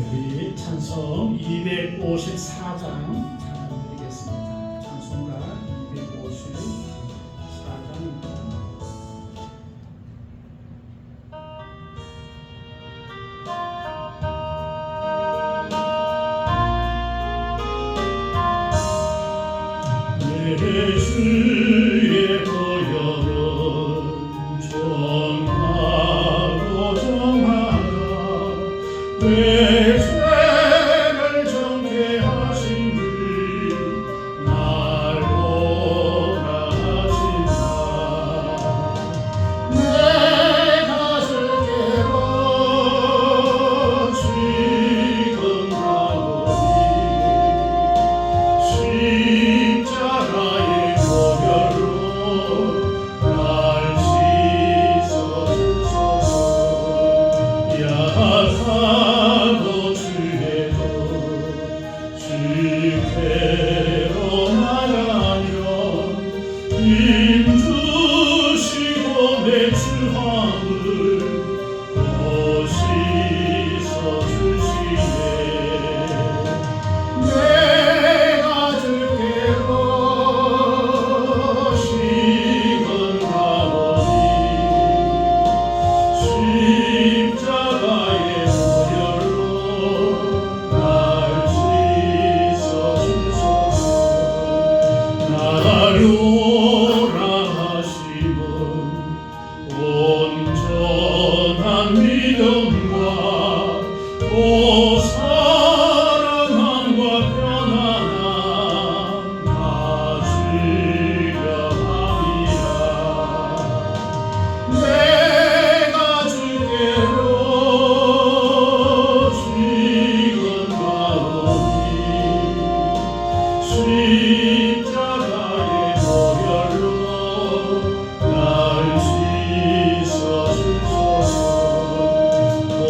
우리 찬송 254장 찬양드리겠습니다. 찬송가 254장입니다. 내 주의 보혈은 정하고 정하라. 내 죄를 정케 하신 그 날 원하신다. 내가 줄게로 지금 가오니 십자가의 보혈로 날 씻어주소서. 약하고 주에도 주께로 나가면 힘주시고 내 주함을 또 씻어주시네. 내가 줄게로 식은 가오니 십자가의 보혈로 날 씻어주소서. 나를 오라 하심은 온전한 믿음과 또 사랑함과 편안함 가지려 함이라. 내가 주께로 지금 가오니 십자가의 보혈로 날 씻어주소서. 온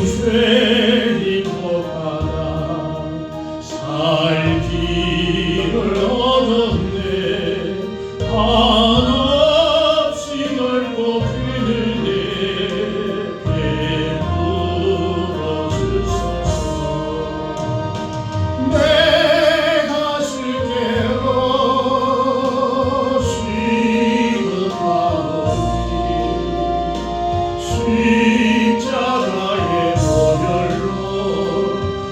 죄인 복하다 살 길을 얻었네. 한없이 넓고 그늘 내게 베풀어 주소서. 내가 주께로 식은 가오니 십자가의 보혈로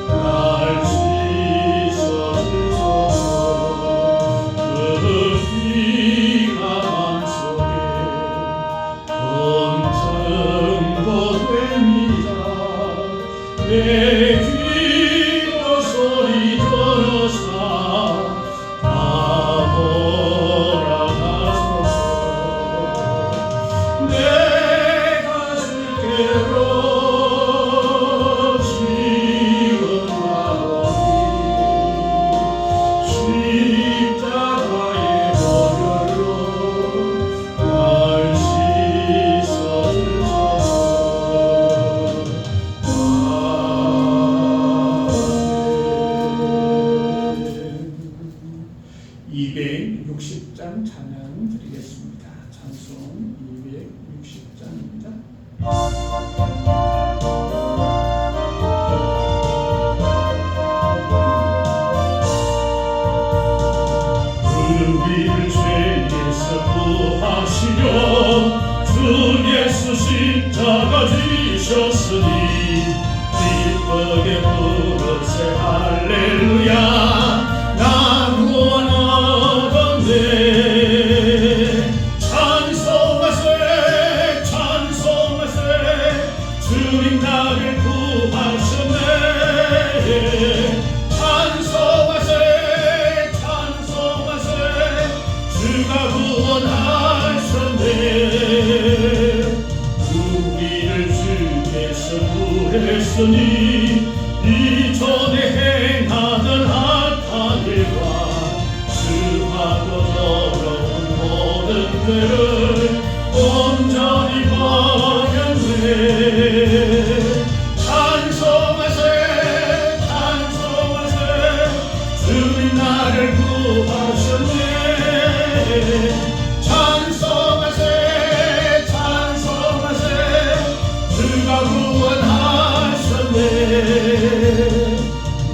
날 씻어주소서. 그 피가 맘속에 온천도 됩니다. 내 귀로 소리 들어서 아보라 하소서. 내가 주께로 식은 가오니 십자가의 보혈로 날 씻어주소서. 아멘. 260장 찬양 드리겠습니다. 찬송 260장입니다. 우리를 죄에서 구하시려 주 예수 십자가 지셨으니 기쁘게 부르세 할렐루야. 나 구원하건대 찬송하세 찬송하세. 주님 나를 구하셨네. 찬송하세 찬송하세. 주가 구원하셨네. 우리를 주께서 구했으니 이전에 행하던 악한 일과 수하고 더러운 모든 죄를 온전히 버렸네. 찬송하세 찬송하세. 주님 나를 구하셨네. 찬송하세 찬송하세. 주가 구원하셨네.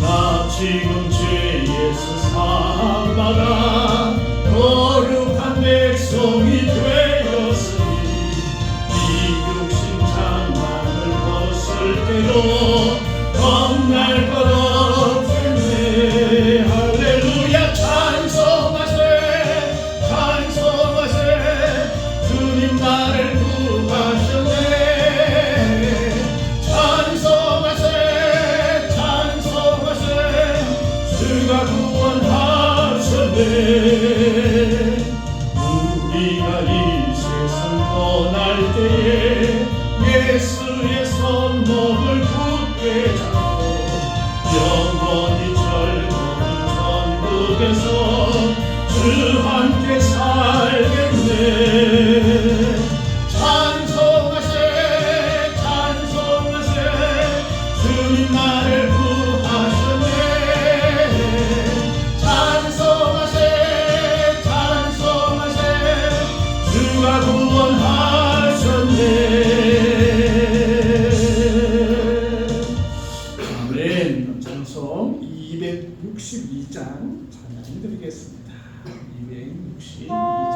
나 지금 죄에서 사함받아 거룩한 백성이 되었으니 이 육신 장막을 벗을 때로 겁날 것 없겠네. 할렐루야. 찬송하세 찬송하세 주님 나를 구하셨네. 찬송하세 찬송하세 주가 구원하셨네. 우리가 이 세상 떠날 때에 예수의 손목을 굳게 잡고 영원히 즐거운 천국에서 주와 함께 살겠네. 찬송하세 찬송하세 주님 나를 구하셨네. 찬송하세 찬송하세 주가 구원하셨네. 아멘. 찬송 262장 찬양 드리겠습니다. 262장입니다.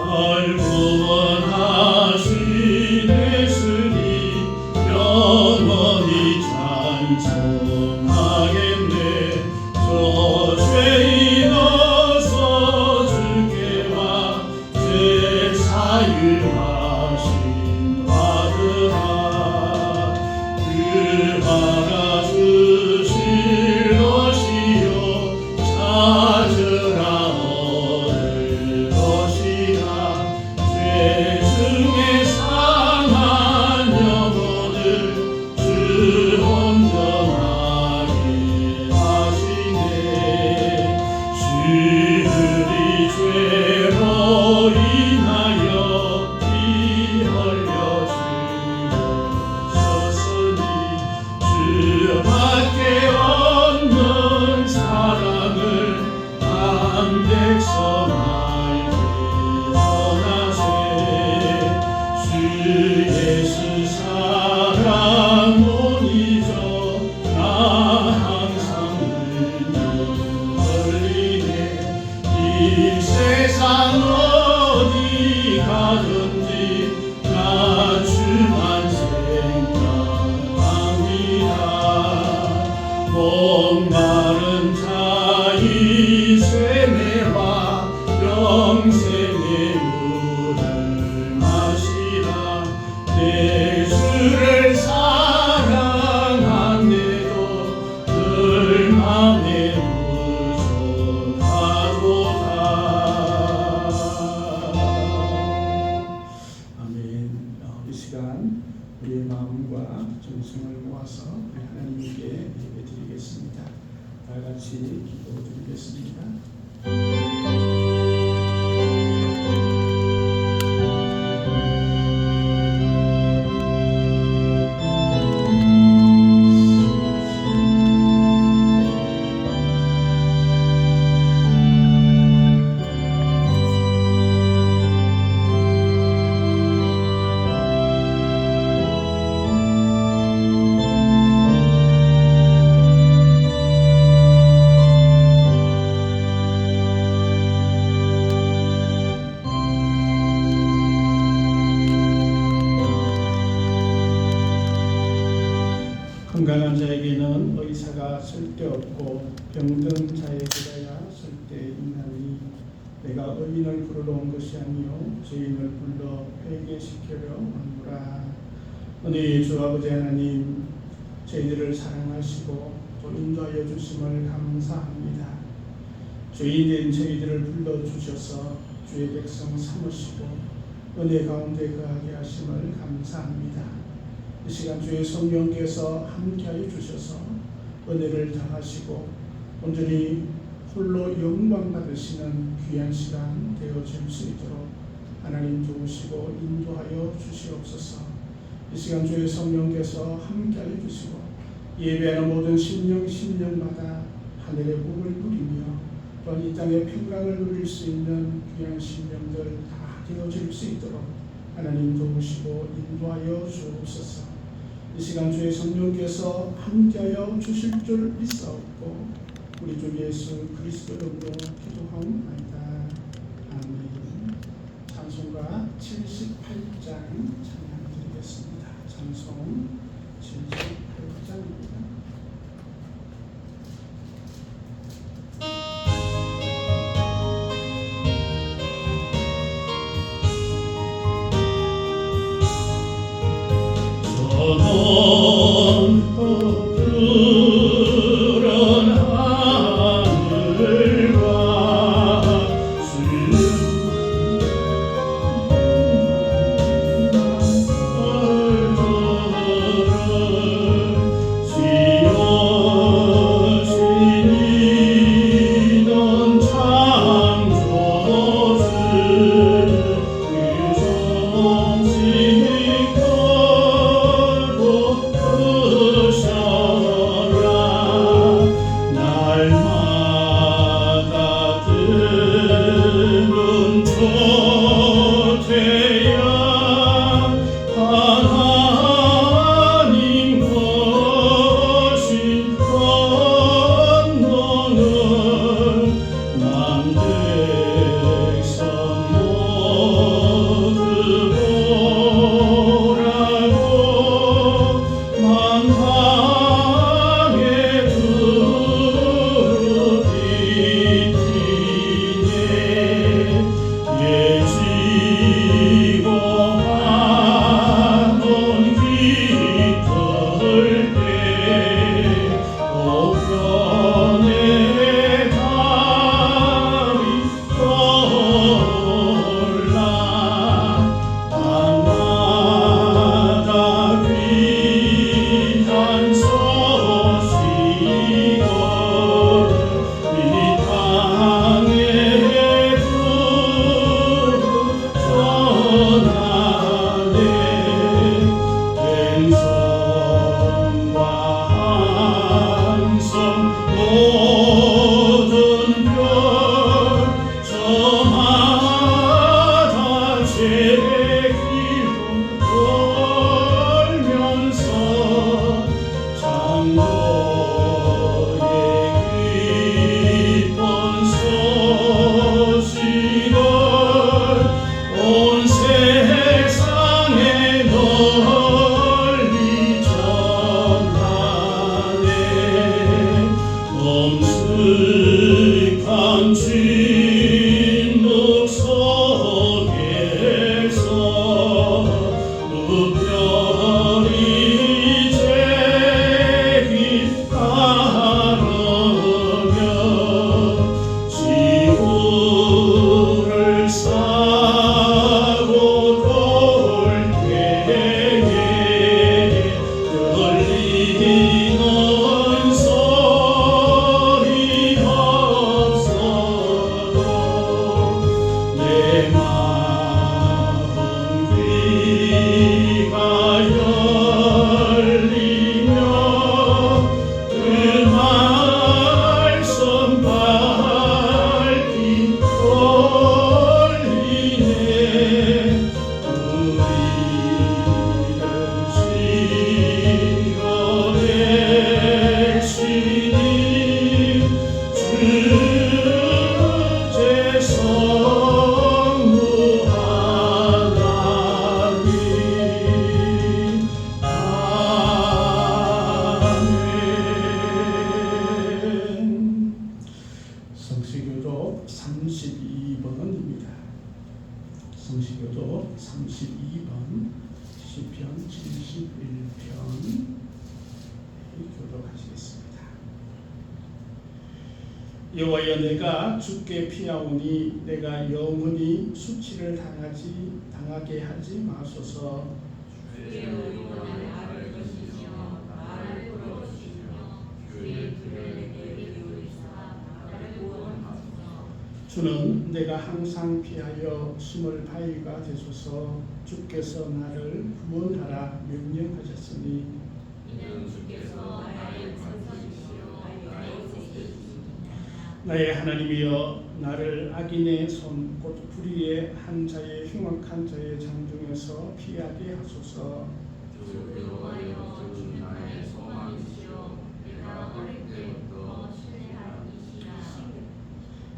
날 구원하신 예수님 영원히 찬송하겠네. 저 죄인 어서 주께 와 죄 사유하심 받으라. 그 하나 주실 것이요 찾으라 얻을 것이라. 죄 중에 상한 영혼을 주 온전하게 하시네. 주들이 죄로 인하여 피 흘려 죽으셨으니 주밖에 없는 사랑을 한 백성 알게 전하세. 주 예수 사랑 논이죠. 나 항상 눈이 흘리네. 이 세상 어디 가든지 나 주만 생각합니다. 목마른 자의 쇠매와 영생의 물을 마시라. 내 주를 사랑한데도 늘 맘에 부족하도다. 아멘. 이 시간 우리의 마음과 정성을 모아서 우리 하나님께 예배드리겠습니다. 다 같이 기도드리겠습니다. 건강한 자에게는 의사가 쓸데없고 병든 자에게야 쓸데있나니 내가 의인을 부르러 온 것이 아니요 죄인을 불러 회개시키려 오노라. 은혜의 주 아버지 하나님, 저희들을 사랑하시고 또 인도하여 주심을 감사합니다. 죄인된 저희들을 불러주셔서 주의 백성 삼으시고 은혜 가운데 거하게 하심을 감사합니다. 이 시간 주의 성령께서 함께하여 주셔서 은혜를 더하시고 온전히 홀로 영광 받으시는 귀한 시간 되어질 수 있도록 하나님 도우시고 인도하여 주시옵소서. 이 시간 주의 성령께서 함께하여 주시고 예배하는 모든 심령마다 하늘의 복을 누리며 또한 이 땅의 평강을 누릴 수 있는 귀한 신령들 다 되어질 수 있도록 하나님 도우시고 인도하여 주옵소서. 이 시간 주의 성령께서 함께하여 주실 줄 믿사옵고 우리 주 예수 그리스도 이름으로 기도하옵나이다. 아멘. 찬송가 78장 찬양드리겠습니다. 찬송 78장입니다. 성시교독 32번입니다. 성시교독 32번 시편 71편 교독하시겠습니다. 여호와여, 내가 주께 피하오니 내가 영원히 수치를 당하게 하지 마소서. 주의 의로는 나를 거시며 나를 풀어주시며 주의 길을 내게 비우리사 나를 구원하소서. 주는 내가 항상 피하여 숨을 바위가 되소서. 주께서 나를 구원하라 명령하셨으니 이는 주께서 나의 반석이시요 나의 지혜이시니라. 나의 하나님이여 나를 악인의 손 곧 불의의 한 자의 흉악한 자의 장중에서 피하게 하소서. 주 여호와여 주 나의 소망이시여 내가 어릴 때부터 신뢰한 이시라.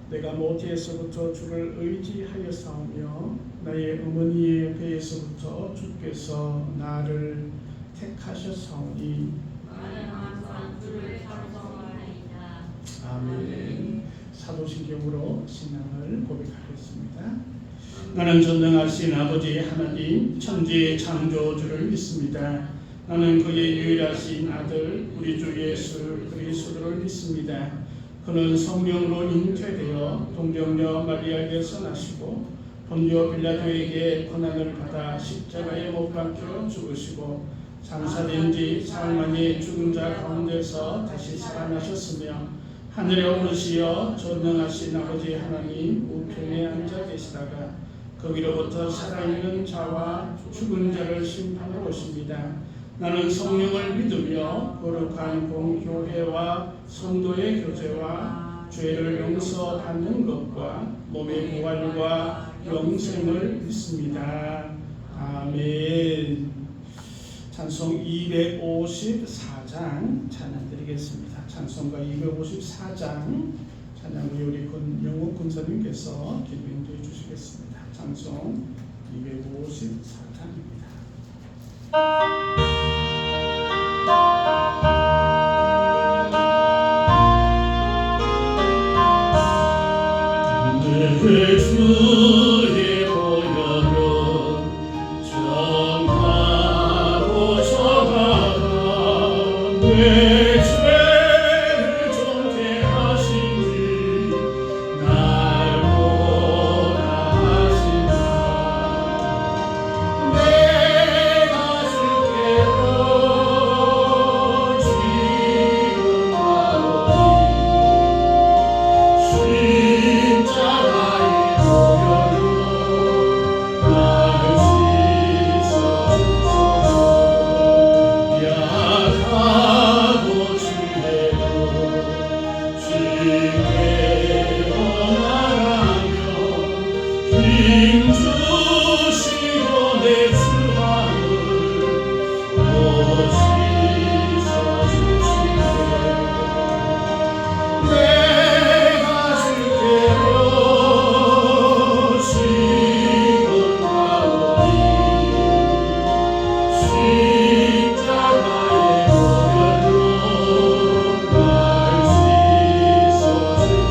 내가 모태에서부터 주를 의지하였사오며 나의 어머니의 배에서부터 주께서 나를 택하셨사오니 나는 항상 주를 찬송하리이다. 아멘. 사도신경으로 신앙을 고백하겠습니다. 나는 전능하신 아버지 하나님 천지의 창조주를 믿습니다. 나는 그의 유일하신 아들 우리 주 예수 그리스도를 믿습니다. 그는 성령으로 잉태되어 동정녀 마리아에게서 나시고 본디오 빌라도에게 고난을 받아 십자가에 못 박혀 죽으시고 장사된 지 사흘 만에 죽은 자 가운데서 다시 살아나셨으며 하늘에 오르시어 전능하신 아버지 하나님 우편에 앉아 계시다가 거기로부터 살아있는 자와 죽은 자를 심판하러 오십니다. 나는 성령을 믿으며 거룩한 공교회와 성도의 교제와 죄를 용서받는 것과 몸의 부활과 영생을 믿습니다. 아멘. 찬송 254장 찬양드리겠습니다. 찬송가 254장 찬양을 우리 영욱 군사님께서 기도해 주시겠습니다. 찬송 254장입니다. 내 주의 보혈은 정하고 정하다 내 죄를 정죄하신지 날 보라하신다. 내가 주께로 지금 가오니 십자가의 보혈로 날 씻어주소서. 약하고 주의로 주께 원하라며 힘주시고 내 주함을 못 씻어주시네. 내가 주께로 지금 가오니 십자가의 보혈로 날 씻어주소서.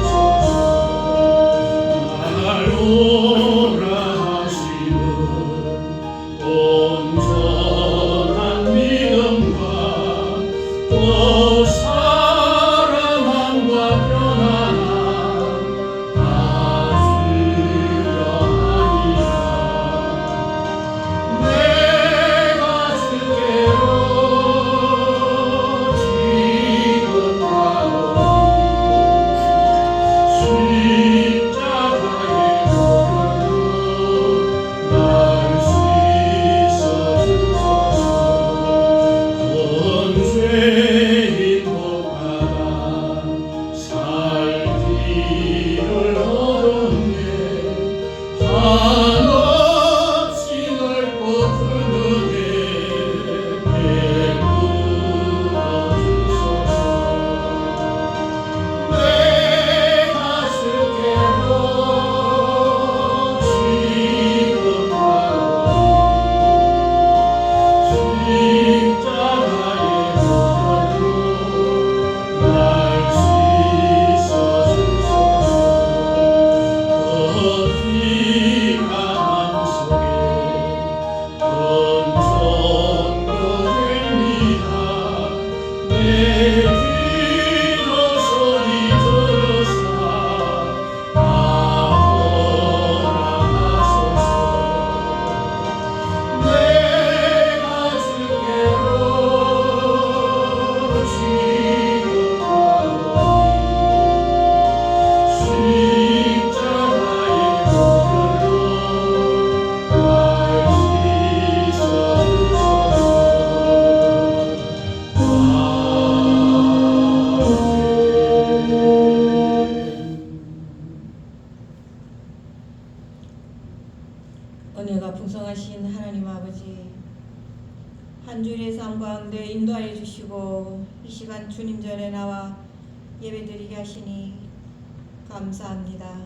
풍성하신 하나님 아버지, 한 주일의 삶 가운데 인도하여 주시고 이 시간 주님 전에 나와 예배드리게 하시니 감사합니다.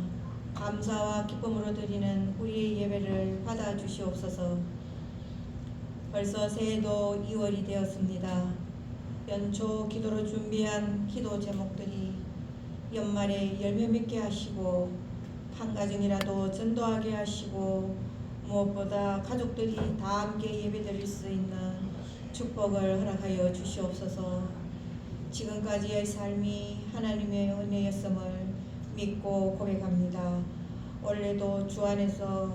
감사와 기쁨으로 드리는 우리의 예배를 받아 주시옵소서. 벌써 새해도 2월이 되었습니다. 연초 기도로 준비한 기도 제목들이 연말에 열매 맺게 하시고 한 가정이라도 전도하게 하시고 무엇보다 가족들이 다 함께 예배드릴 수 있는 축복을 허락하여 주시옵소서. 지금까지의 삶이 하나님의 은혜였음을 믿고 고백합니다. 올해도 주 안에서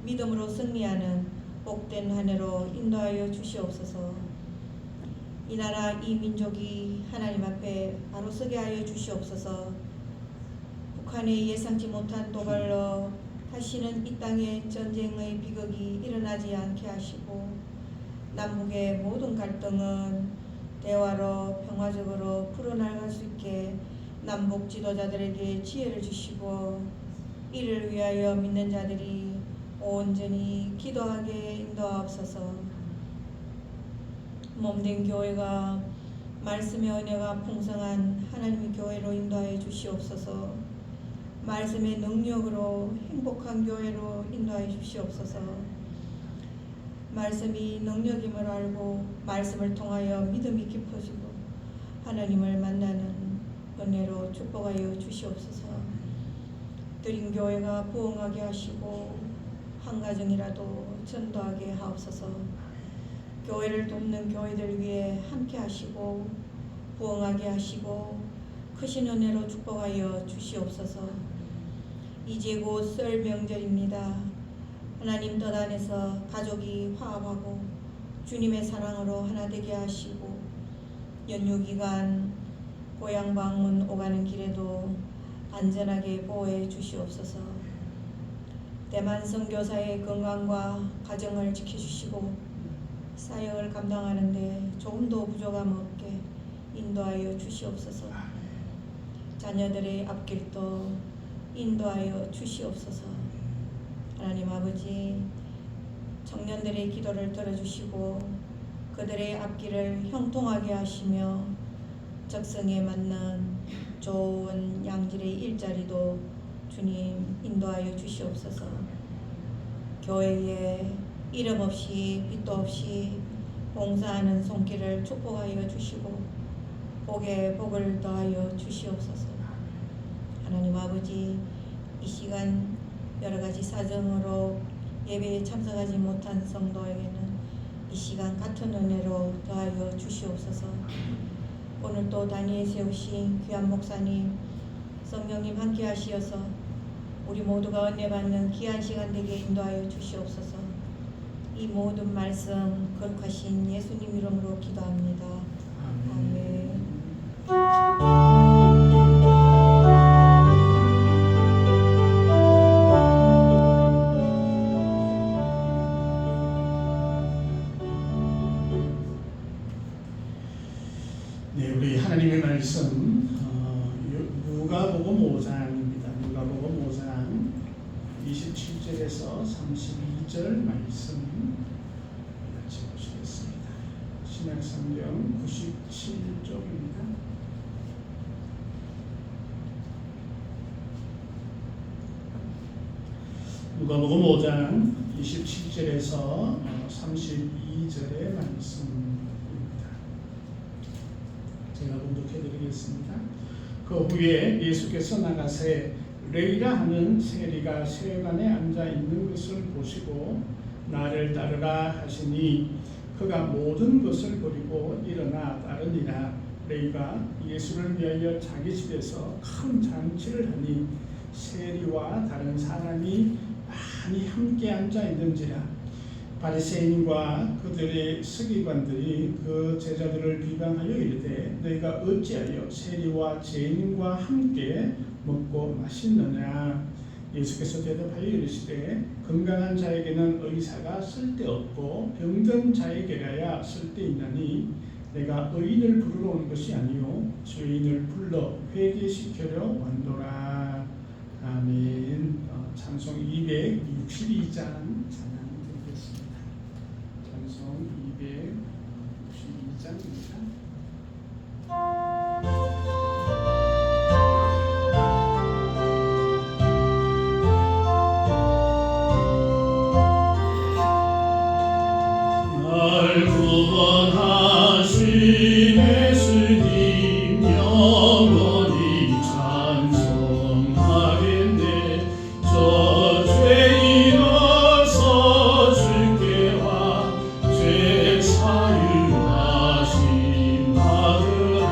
믿음으로 승리하는 복된 한 해로 인도하여 주시옵소서. 이 나라 이 민족이 하나님 앞에 바로 서게 하여 주시옵소서. 북한의 예상치 못한 도발로 다시는 이 땅에 전쟁의 비극이 일어나지 않게 하시고 남북의 모든 갈등은 대화로 평화적으로 풀어나갈 수 있게 남북 지도자들에게 지혜를 주시고 이를 위하여 믿는 자들이 온전히 기도하게 인도하옵소서. 몸된 교회가 말씀의 은혜가 풍성한 하나님의 교회로 인도하여 주시옵소서. 말씀의 능력으로 행복한 교회로 인도하여 주시옵소서. 말씀이 능력임을 알고 말씀을 통하여 믿음이 깊어지고 하나님을 만나는 은혜로 축복하여 주시옵소서. 드린 교회가 부흥하게 하시고 한 가정이라도 전도하게 하옵소서. 교회를 돕는 교회들 위해 함께 하시고 부흥하게 하시고 크신 은혜로 축복하여 주시옵소서. 이제 곧 설 명절입니다. 하나님 뜻 안에서 가족이 화합하고 주님의 사랑으로 하나 되게 하시고 연휴 기간 고향 방문 오가는 길에도 안전하게 보호해 주시옵소서. 대만 선교사의 건강과 가정을 지켜주시고 사역을 감당하는데 조금도 부족함 없게 인도하여 주시옵소서. 자녀들의 앞길도 인도하여 주시옵소서. 하나님 아버지, 청년들의 기도를 들어주시고 그들의 앞길을 형통하게 하시며 적성에 맞는 좋은 양질의 일자리도 주님 인도하여 주시옵소서. 교회에 이름 없이 빛도 없이 봉사하는 손길을 축복하여 주시고 복에 복을 더하여 주시옵소서. 하나님 아버지, 이 시간 여러가지 사정으로 예배에 참석하지 못한 성도에게는 이 시간 같은 은혜로 더하여 주시옵소서. 오늘 또 단위에 세우신 귀한 목사님, 성령님 함께 하시어서 우리 모두가 은혜 받는 귀한 시간 되게 인도하여 주시옵소서. 이 모든 말씀 거룩하신 예수님 이름으로 기도합니다. 아멘. 네, 우리 하나님의 말씀 누가복음 5장입니다. 누가복음 5장 27절에서 32절 말씀 같이 보시겠습니다. 신약성경 97쪽입니다. 누가복음 5장 27절에서 32절의 말씀입니다. 제가 봉독해드리겠습니다. 그 후에 예수께서 나가세 레이라 하는 세리가 세관에 앉아 있는 것을 보시고 나를 따르라 하시니 그가 모든 것을 버리고 일어나 따르니라. 레이가 예수를 위하여 자기 집에서 큰 잔치를 하니 세리와 다른 사람이 많이 함께 앉아 있는지라. 바리새인과 그들의 서기관들이 그 제자들을 비방하여 이르되 너희가 어찌하여 세리와 죄인과 함께 먹고 마시느냐. 예수께서 대답하여 이르시되 건강한 자에게는 의사가 쓸데없고 병든 자에게라야 쓸데있나니 내가 의인을 부르러 온 것이 아니요 죄인을 불러 회개시키려 왔노라. 아멘. 찬송 262장 찬양드립니다. 하겠습니다. 찬송 262장입니다. 날 구원하신 예수님 영원히 찬송하겠네. 저 죄인 어서 주께 와 죄 사유하심 받으라.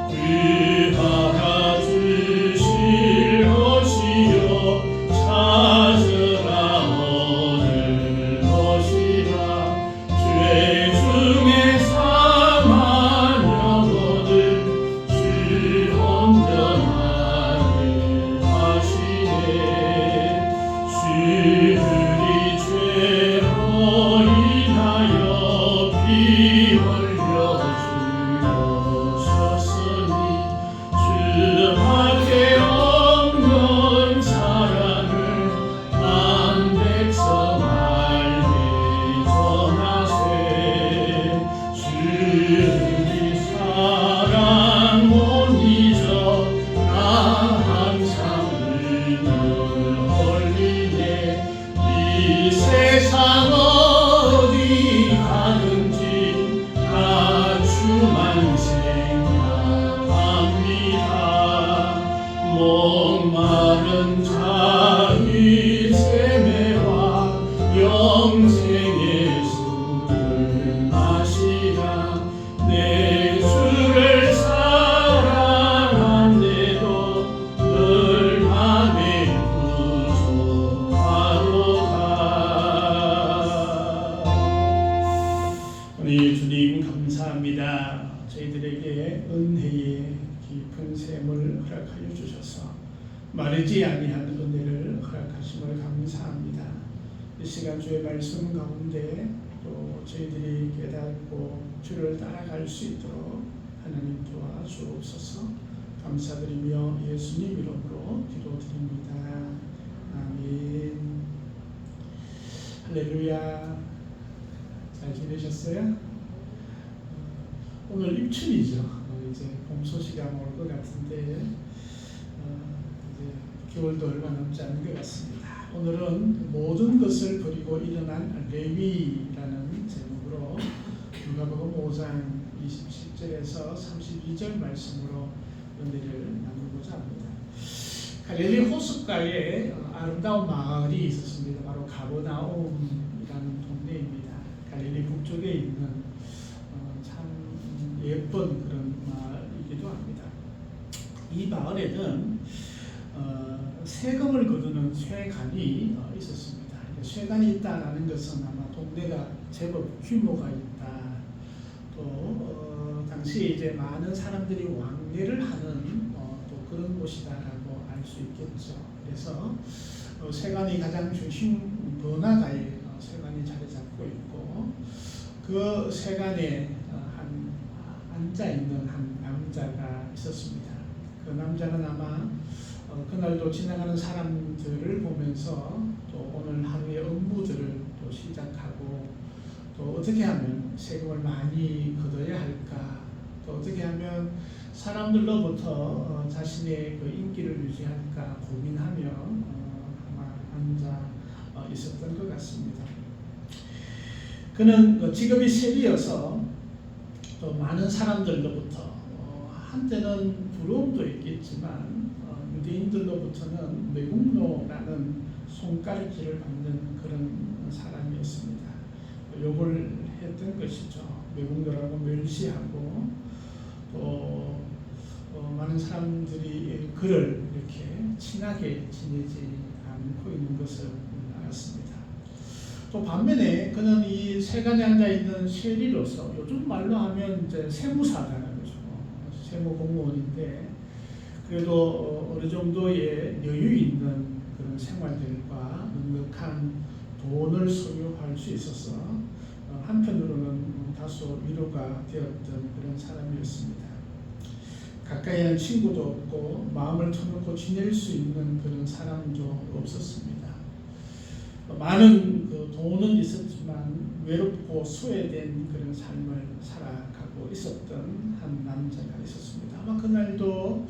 귀하가 주실 것이요 찾으라 얻을 것이라. 죄 중에 상한 영혼을 주 온전하게 하시네. 주들이 죄로 인하여 피 흘려 죽으셨으니 주밖에 없는 사랑을 난 백성 알게 전하세. 주의 사랑 못 잊어 나 항상 은을 올리네. 이 세상 어디 가든지 나 주만 생각합니다. 목마른 자의 세매와 영생의 술을 마시라. 내 주를 사랑한데도 늘 맘에 부족하도다. 우리 주님 감사합니다. 저희들에게 은혜의 깊은 샘을 허락하여 주셔서 마르지 아니한 은혜를 허락하심을 감사합니다. 이 시간 주의 말씀 가운데 또 저희들이 깨닫고 주를 따라갈 수 있도록 하나님 도와주옵소서. 감사드리며 예수님 이름으로 기도드립니다. 아멘. 할렐루야. 잘 지내셨어요? 오늘 입춘이죠. 이제 봄 소식이 아마 올 것 같은데 이제 겨울도 얼마 남지 않은 것 같습니다. 오늘은 모든 것을 버리고 일어난 레위라는 제목으로 누가복음 5장 27절에서 32절 말씀으로 은혜를 나누고자 합니다. 갈릴리 호숫가에 아름다운 마을이 있었습니다. 바로 가버나움이라는 동네입니다. 갈릴리 북쪽에 있는 참 예쁜 그런 마을이기도 합니다. 이 마을에는 세금을 거두는 쇠관이 있었습니다. 쇠관이 있다는 것은 아마 동네가 제법 규모가 있다. 또 당시에 이제 많은 사람들이 왕래를 하는 또 그런 곳이다라고 알 수 있겠죠. 그래서 쇠관이 가장 중심 번화가에 쇠관이 자리 잡고 있고 그 쇠관에 앉아 있는 한 남자가 있었습니다. 그 남자는 아마 그날도 지나가는 사람들을 보면서 또 오늘 하루의 업무들을 또 시작하고 또 어떻게 하면 세금을 많이 걷어야 할까, 또 어떻게 하면 사람들로부터 자신의 그 인기를 유지할까 고민하며 아마 앉아 있었던 것 같습니다. 그는 직업이 세리여서 또 많은 사람들로부터 한때는 부러움도 있겠지만 유대인들로부터는 매국노라는 손가락질을 받는 그런 사람이었습니다. 욕을 했던 것이죠. 매국노라고 멸시하고 또 많은 사람들이 그를 이렇게 친하게 지내지 않고 있는 것을 알았습니다. 또 반면에 그는 이 세간에 앉아 있는 쉐리로서 요즘 말로 하면 이제 세무사잖아요, 그죠? 세무 공무원인데 그래도 어느 정도의 여유 있는 그런 생활들과 넉넉한 돈을 소유할 수 있어서 한편으로는 다소 위로가 되었던 그런 사람이었습니다. 가까이는 친구도 없고 마음을 터놓고 지낼 수 있는 그런 사람도 없었습니다. 많은 그 돈은 있었지만 외롭고 소외된 그런 삶을 살아가고 있었던 한 남자가 있었습니다. 아마 그날도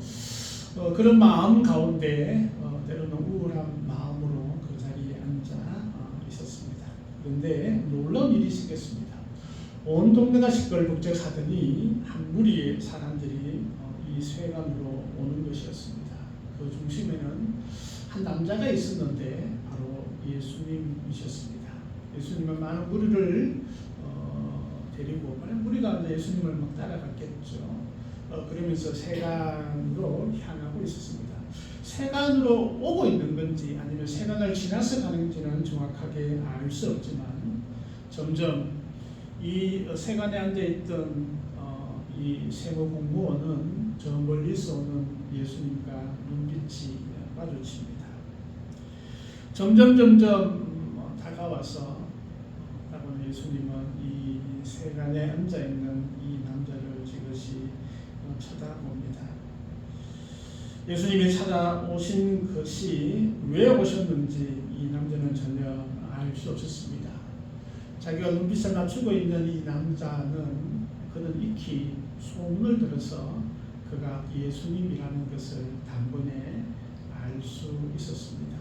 그런 마음 가운데 때로는 우울한 마음으로 그 자리에 앉아 있었습니다. 그런데 놀라운 일이 있었겠습니다. 온 동네가 시끌벅적하더니 한 무리의 사람들이 이 쇠관으로 오는 것이었습니다. 그 중심에는 한 남자가 있었는데 바로 예수님이셨습니다. 예수님은 많은 무리를 데리고 많은 무리가 예수님을 막 따라갔겠죠. 그러면서 세간으로 향하고 있었습니다. 세간으로 오고 있는 건지 아니면 세간을 지나서 가는지는 정확하게 알 수 없지만 점점 이 세간에 앉아있던 이 세무 공무원은 저 멀리서 오는 예수님과 눈빛이 마주칩니다. 점점 다가와서 예수님은 이 세간에 앉아있는 이 남자를 지그시 쳐다봅니다. 예수님이 찾아오신 것이 왜 오셨는지 이 남자는 전혀 알 수 없었습니다. 자기가 눈빛을 맞추고 있는 이 남자는 그는 익히 소문을 들어서 그가 예수님이라는 것을 단번에 알 수 있었습니다.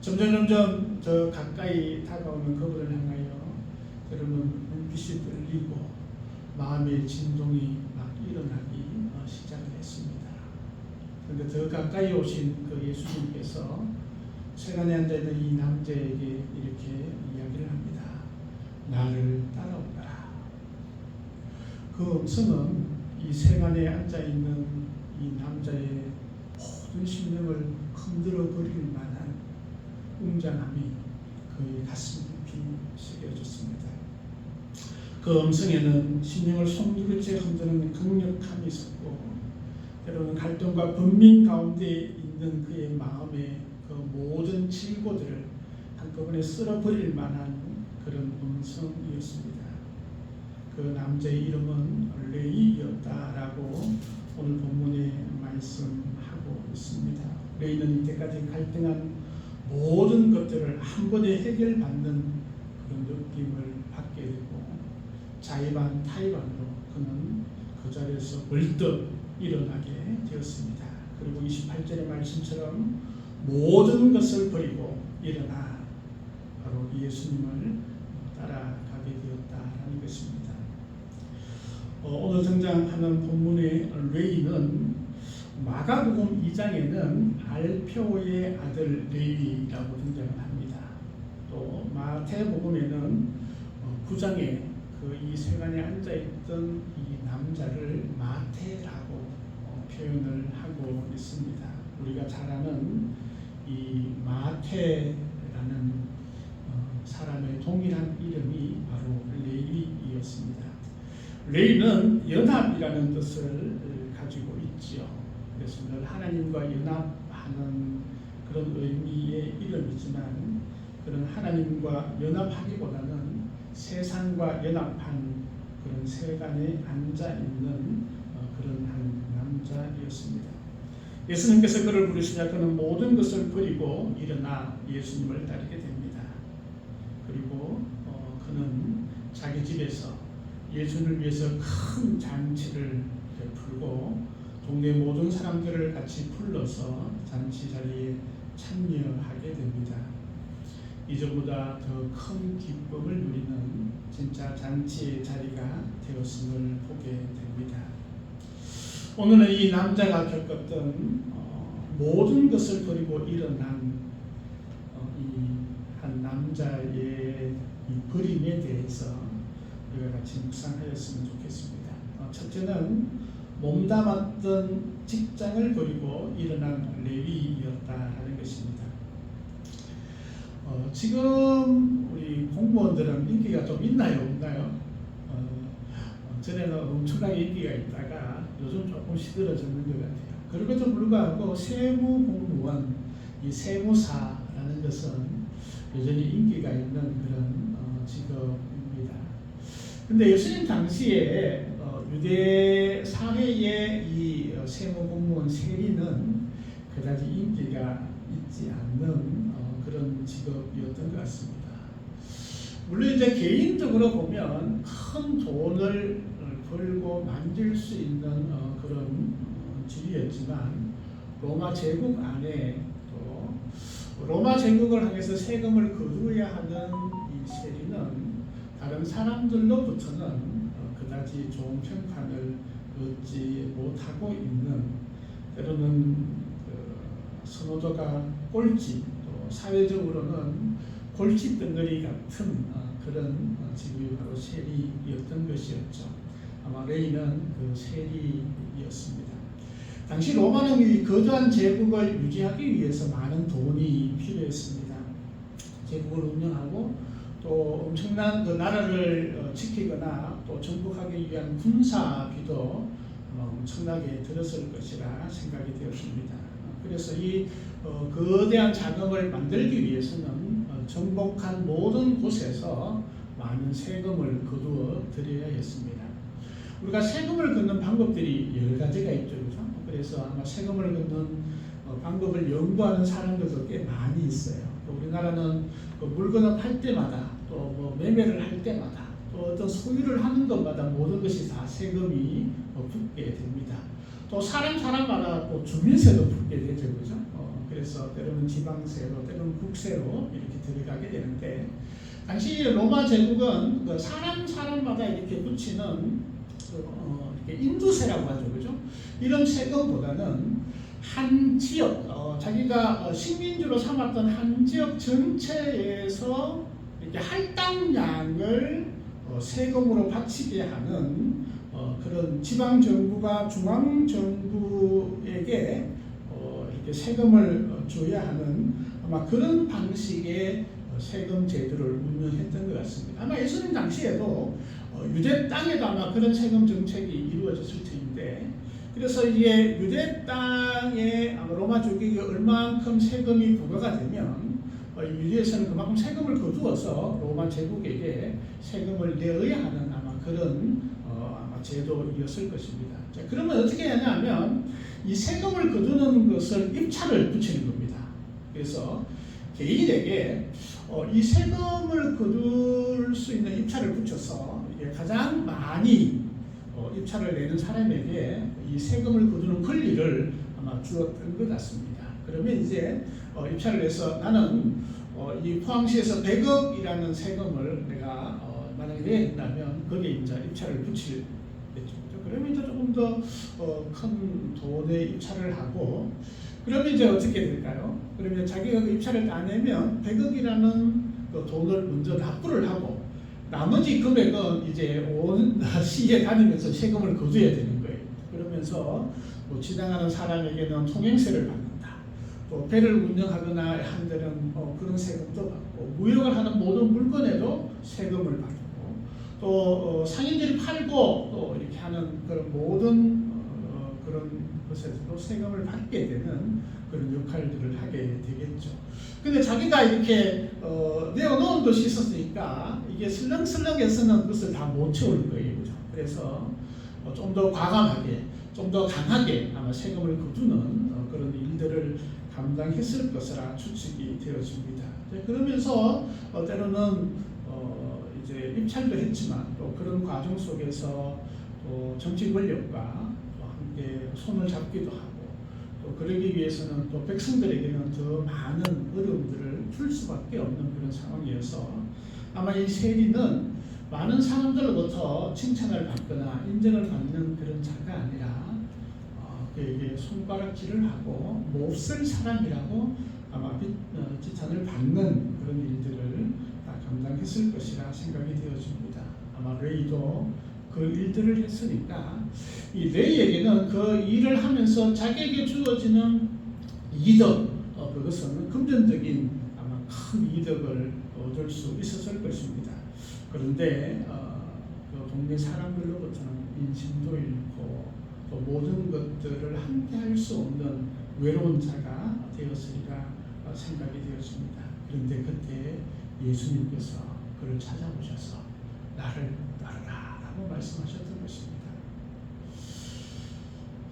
점점 더 가까이 다가오는 그분을 향하여 때로는 눈빛이 떨리고 마음의 진동이 막 일어나기 시작을 했습니다. 그런데 더 가까이 오신 그 예수님께서 세간에 앉아있는 이 남자에게 이렇게 이야기를 합니다. 나를 따라오너라. 그 음성은 이 세간에 앉아있는 이 남자의 모든 심령을 흔들어 버릴 만한 웅장함이 그의 가슴 깊이 새겨졌습니다. 그 음성에는 심령을 송두리째 흔드는 강력함이 있었고 때로는 갈등과 분민 가운데 있는 그의 마음의 그 모든 질고들을 한꺼번에 쓸어버릴 만한 그런 음성이었습니다. 그 남자의 이름은 레이였다라고 오늘 본문에 말씀하고 있습니다. 레이는 이때까지 갈등한 모든 것들을 한 번에 해결받는 그런 느낌을 받게 되고 자의반 타의반으로 그는 그 자리에서 벌떡 일어나게 되었습니다. 그리고 28절의 말씀처럼 모든 것을 버리고 일어나 바로 예수님을 따라가게 되었다라는 것입니다. 오늘 등장하는 본문의 레위는 마가복음 2장에는 알페오의 아들 레위라고 등장을 합니다. 또 마태복음에는 9장에 이 세간에 앉아있던 이 남자를 마태라고 표현을 하고 있습니다. 우리가 잘 아는 이 마태라는 사람의 동일한 이름이 바로 레위이었습니다. 레위는 연합이라는 뜻을 가지고 있지요. 그래서 늘 하나님과 연합하는 그런 의미의 이름이지만 그런 하나님과 연합하기보다는 세상과 연합한 그런 세간에 앉아있는 그런 한 남자였습니다. 예수님께서 그를 부르시자 그는 모든 것을 버리고 일어나 예수님을 따르게 됩니다. 그리고 그는 자기 집에서 예수님을 위해서 큰 잔치를 베풀고 동네 모든 사람들을 같이 불러서 잔치 자리에 참여하게 됩니다. 이전보다 더 큰 기쁨을 누리는 진짜 잔치의 자리가 되었음을 보게 됩니다. 오늘은 이 남자가 겪었던 모든 것을 버리고 일어난 이 한 남자의 이 버림에 대해서 우리가 같이 묵상하였으면 좋겠습니다. 첫째는 몸담았던 직장을 버리고 일어난 레위였다라는 것입니다. 지금 우리 공무원들은 인기가 좀 있나요? 없나요? 전에는 엄청나게 인기가 있다가 요즘 조금 시들어졌는 것 같아요. 그럼에도 불구하고 세무공무원, 이 세무사라는 것은 여전히 인기가 있는 그런 직업입니다. 근데 예수님 당시에 유대 사회의 이 세무공무원 세리는 그다지 인기가 있지 않는 그런 직업이었던 것 같습니다. 물론 이제 개인적으로 보면 큰 돈을 벌고 만질 수 있는 그런 직위였지만 로마 제국 안에 또 로마 제국을 향해서 세금을 거두어야 하는 이 세리는 다른 사람들로부터는 그다지 좋은 평판을 얻지 못하고 있는, 때로는 선호도가 꼴찌, 또 사회적으로는 골칫 덩어리 같은 그런 직업이 바로 세리였던 것이었죠. 아마 레이는 그 세리였습니다. 당시 로마는 이 거대한 제국을 유지하기 위해서 많은 돈이 필요했습니다. 제국을 운영하고 또 엄청난 그 나라를 지키거나 또 정복하기 위한 군사비도 엄청나게 들었을 것이라 생각이 되었습니다. 그래서 이 거대한 자금을 만들기 위해서는 정복한 모든 곳에서 많은 세금을 거두어 드려야 했습니다. 우리가 세금을 걷는 방법들이 여러 가지가 있죠, 그렇죠? 그래서 아마 세금을 걷는 방법을 연구하는 사람들도 꽤 많이 있어요. 우리나라는 물건을 팔 때마다 또 뭐 매매를 할 때마다 또 어떤 소유를 하는 것마다 모든 것이 다 세금이 붙게 됩니다. 또 사람마다 또 주민세도 붙게 되죠, 그죠? 그래서 때로는 지방세로, 때로는 국세로 이렇게 들어가게 되는데, 당시 로마 제국은 그 사람마다 이렇게 붙이는 이렇게 인두세라고 하죠, 그죠? 이런 세금보다는 한 지역, 자기가 식민지로 삼았던 한 지역 전체에서 이렇게 할당량을 세금으로 바치게 하는 그런 지방 정부가 중앙 정부에게 이렇게 세금을 줘야 하는 아마 그런 방식의 세금 제도를 운영했던 것 같습니다. 아마 예수님 당시에도 유대 땅에도 아마 그런 세금 정책이 이루어졌을 텐데, 그래서 이게 유대 땅에 로마 제국이 얼만큼 세금이 부과가 되면 유대에서는 그만큼 세금을 거두어서 로마 제국에게 세금을 내어야 하는 아마 그런 아마 제도였을 것입니다. 자, 그러면 어떻게 하냐면 이 세금을 거두는 것을 입찰을 붙이는 겁니다. 그래서 개인에게 이 세금을 거둘 수 있는 입찰을 붙여서 이게 가장 많이 입찰을 내는 사람에게 이 세금을 거두는 권리를 아마 주었던 것 같습니다. 그러면 이제 입찰을 해서 나는 이 포항시에서 100억이라는 세금을 내가 만약에 내야 된다면 거기에 이제 입찰을 붙이겠죠. 그러면 이제 조금 더 큰 돈에 입찰을 하고, 그러면 이제 어떻게 될까요? 그러면 자기가 그 입찰을 다 내면 100억이라는 그 돈을 먼저 납부를 하고, 나머지 금액은 이제 온 시에 다니면서 세금을 거둬야 되는 거예요. 그러면서 뭐 지나가는 사람에게는 통행세를 받는다. 또 배를 운영하거나 한 데는 그런 세금도 받고, 무역을 하는 모든 물건에도 세금을 받고, 또 상인들이 팔고 또 이렇게 하는 그런 모든 그런 것에서도 세금을 받게 되는 그런 역할들을 하게 되겠죠. 근데 자기가 이렇게 내어놓은 것이 있었으니까 이게 슬렁슬렁해서는 그것을 다 못 채울 거예요, 그죠? 그래서 좀 더 과감하게, 좀 더 강하게 아마 세금을 거두는 그런 일들을 감당했을 것이라 추측이 되어집니다. 그러면서 때로는 이제 입찰도 했지만 또 그런 과정 속에서 또 정치 권력과 또 함께 손을 잡기도 하고, 또 그러기 위해서는 또 백성들에게는 더 많은 어려움들을 줄 수밖에 없는 그런 상황이어서 아마 이 세리는 많은 사람들로부터 칭찬을 받거나 인정을 받는 그런 자가 아니라 그에게 손가락질을 하고 몹쓸 사람이라고 아마 지탄을 받는 그런 일들을 다 감당했을 것이라 생각이 되어집니다. 아마 레이도 그 일들을 했으니까 이 레이에게는 그 일을 하면서 자기에게 주어지는 이득, 그것은 금전적인 아마 큰 이득을 얻을 수 있었을 것입니다. 그런데 그 동네 사람들로부터는 인심도 잃고 또 모든 것들을 함께 할 수 없는 외로운 자가 되었으리라 생각이 되었습니다. 그런데 그때 예수님께서 그를 찾아오셔서 나를 따르라 라고 말씀하셨던 것입니다.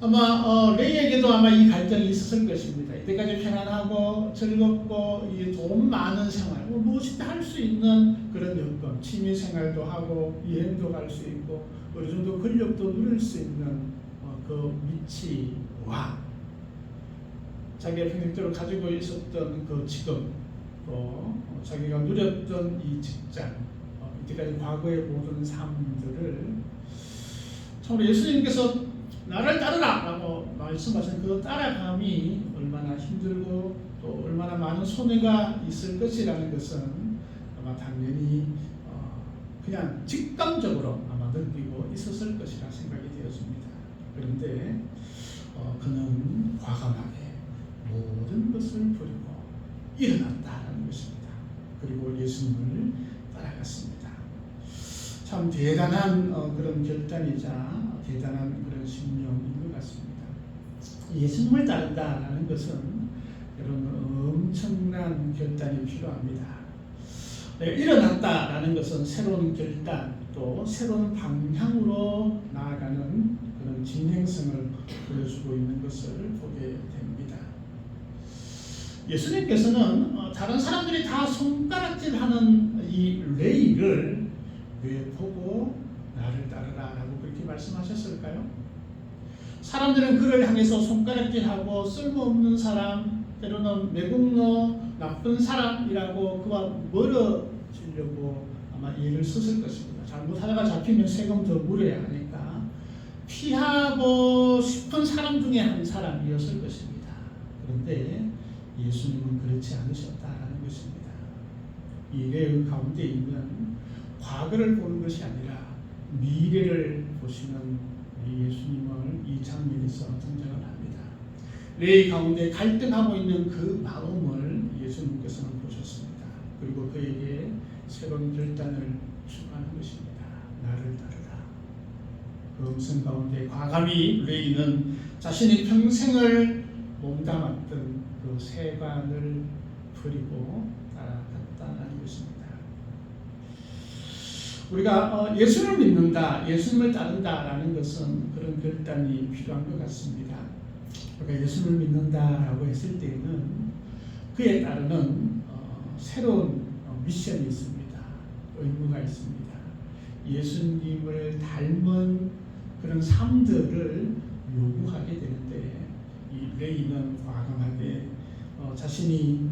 아마 레이에게도 아마 이 갈등이 있었을 것입니다. 이때까지 편안하고 즐겁고 이 돈 많은 생활, 무엇이든 할 수 있는 그런 여건, 취미 생활도 하고 여행도 갈 수 있고 어느 정도 권력도 누릴 수 있는 그 위치와 자기가 평생적으로 가지고 있었던 그 직업, 또 자기가 누렸던 이 직장, 이때까지 과거의 모든 삶들을 참으로 예수님께서 나를 따르라 라고 말씀하신 그 따라감이 얼마나 힘들고 또 얼마나 많은 손해가 있을 것이라는 것은 아마 당연히 그냥 직감적으로 아마 느끼고 있었을 것이라 생각이 되었습니다. 그런데 그는 과감하게 모든 것을 버리고 일어났다라는 것입니다. 그리고 예수님을 따라갔습니다. 참 대단한 그런 결단이자 대단한 그런 신명인 것 같습니다. 예수님을 따른다라는 것은 여러분 엄청난 결단이 필요합니다. 일어났다라는 것은 새로운 결단 또 새로운 방향으로 나아가는 그런 진행성을 보여주고 있는 것을 보게 됩니다. 예수님께서는 다른 사람들이 다 손가락질하는 이 레이를 왜 보고 나를 따르라라고 그렇게 말씀하셨을까요? 사람들은 그를 향해서 손가락질하고 쓸모없는 사람, 때로는 매국노, 나쁜 사람이라고 그와 멀어지려고 아마 예를 썼을 것입니다. 잘못하다가 잡히면 세금 더 물어야 하니까 피하고 싶은 사람 중에 한 사람이었을 것입니다. 그런데 예수님은 그렇지 않으셨다라는 것입니다. 이 레의 가운데 있는 과거를 보는 것이 아니라 미래를 보시는 예수님을 이 장면에서 등장을 합니다. 레이 가운데 갈등하고 있는 그 마음을 예수님께서는 보셨습니다. 그리고 그에게 새로운 결단을 추구하는 것입니다. 나를 따르라. 그 음성 가운데 과감히 레이는 자신의 평생을 몸담았던 그 세관을 버리고 따라갔다는 것입니다. 우리가 예수를 믿는다, 예수님을 따른다라는 것은 그런 결단이 필요한 것 같습니다. 우리가 예수를 믿는다라고 했을 때는 그에 따르는 새로운 미션이 있습니다. 의무가 있습니다. 예수님을 닮은 그런 삶들을 요구하게 되는데 이 레이는 과감하게 자신이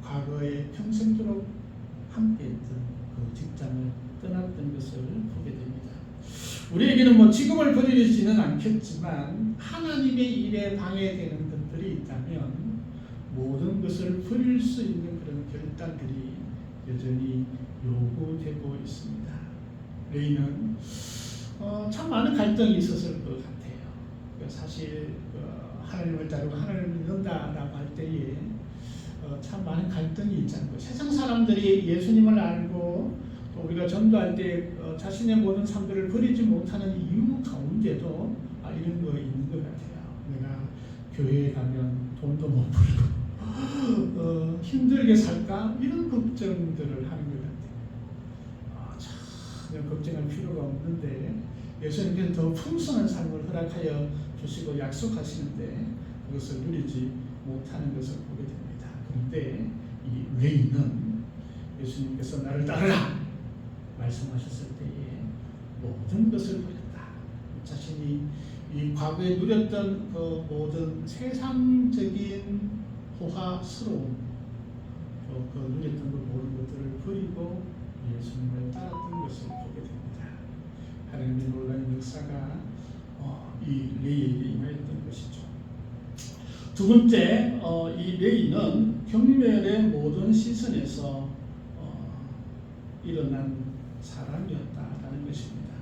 과거에 평생도록 함께했던 그 직장을 떠났던 것을 보게 됩니다. 우리에게는 직업을 버리지는 않겠지만 하나님의 일에 방해되는 것들이 있다면 모든 것을 버릴 수 있는 그런 결단들이 여전히 요구되고 있습니다. 레이는 참 많은 갈등이 있었을 것 같아요. 사실 하나님을 따르고 하나님을 믿는다라고 할 때에 참 많은 갈등이 있잖아요. 세상 사람들이 예수님을 알고 또 우리가 전도할 때 자신의 모든 삶들을 버리지 못하는 이유 가운데도 이런 거 있는 것 같아요. 내가 교회에 가면 돈도 못 벌고 힘들게 살까? 이런 걱정들을 하는 것 같아요. 전혀 걱정할 필요가 없는데 예수님께서 더 풍성한 삶을 허락하여 주시고 약속하시는데 그것을 누리지 못하는 것을 보게 됩니다. 그런데 이 레이는 예수님께서 나를 따르라 말씀하셨을 때에 모든 것을 버렸다. 자신이 이 과거에 누렸던 그 모든 세상적인 호화스러움, 또 그 누렸던 그 모든 것들을 버리고 예수님을 따랐던 것을 보게 됩니다. 하나님의 놀라운 역사가 이 레이에게 임하였던 것이죠. 두 번째, 이 레이는 경멸의 모든 시선에서 일어난 사람이었다라는 것입니다.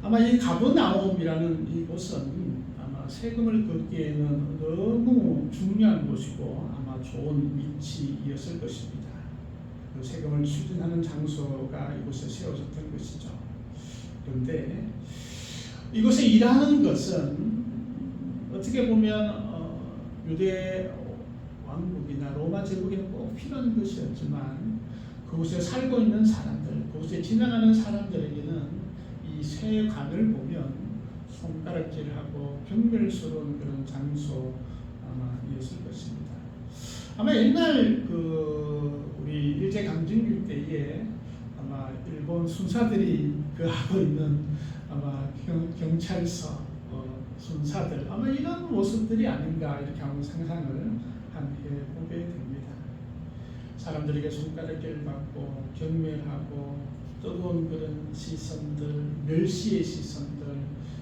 아마 이 가버나움이라는 이곳은 아마 세금을 걷기에는 너무 중요한 곳이고 아마 좋은 위치였을 것입니다. 그 세금을 추진하는 장소가 이곳에 세워졌던 것이죠. 그런데 이곳에 일하는 것은 어떻게 보면 유대 왕국이나 로마 제국에는 꼭 필요한 것이었지만 그곳에 살고 있는 사람들, 그곳에 지나가는 사람들에게는 이 세관을 보면 손가락질하고 경멸스러운 그런 장소이었을 것입니다. 아마 옛날 우리 일제 강점기 때에 아마 일본 순사들이 하고 있는 아마 경찰서 순사들 아마 이런 모습들이 아닌가 이렇게 한번 상상을 해보게 됩니다. 사람들에게 손가락질 받고 경멸하고 뜨거운 그런 시선들, 멸시의 시선들,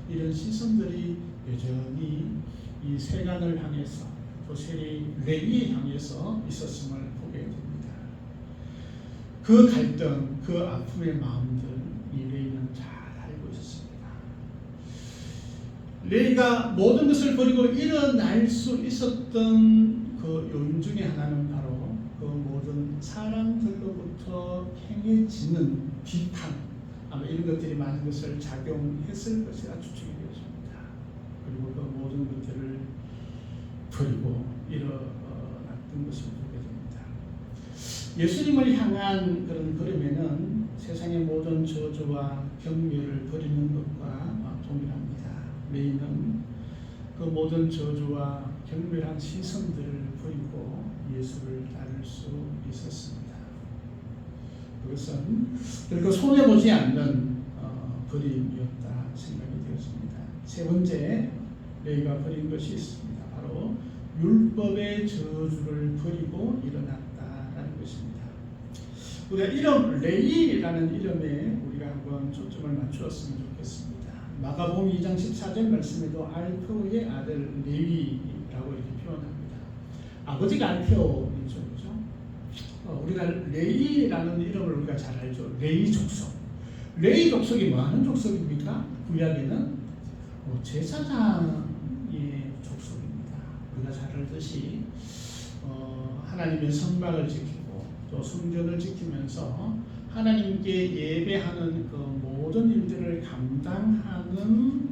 이런 시선들이 여전히 이 세간을 향해서 또 세리 레위에 향해서 있었음을 보게 됩니다. 그 갈등, 그 아픔의 마음들 이 레위는 잘 알고 있었습니다. 레위가 모든 것을 버리고 일어날 수 있었던 그 요인 중에 하나는 바로 그 모든 사람들로부터 행해지는 비판, 아마 이런 것들이 많은 것을 작용했을 것이라 추측이 되었습니다. 그리고 그 모든 것들을 버리고 일어났던 것을 보게 됩니다. 예수님을 향한 그런 걸음에는 세상의 모든 저주와 경멸을 버리는 것과 동일합니다. 레위는 그 모든 저주와 경멸한 시선들을 버리고 예수를 따를 수 있었습니다. 그것은 결코 손해보지 않는 버림이었다 생각이 되었습니다. 세 번째 레위가 버린 것이 있습니다. 바로 율법의 저주를 버리고 일어났다라는 것입니다. 우리가 이름 레위라는 이름에 우리가 한번 초점을 맞추었으면 좋겠습니다. 마가복음 2장 14절 말씀에도 알페오의 아들 레위라고 이렇게 표현합니다. 아버지가 알페오이죠, 그렇죠? 우리가 레위라는 이름을 우리가 잘 알죠. 레위 족속. 레위 족속이 뭐 하는 족속입니까? 구약에는 제사장의 족속입니다. 우리가 잘 알듯이 하나님의 성막을 지키고 또 성전을 지키면서 하나님께 예배하는 그 모든 일들을 감당하는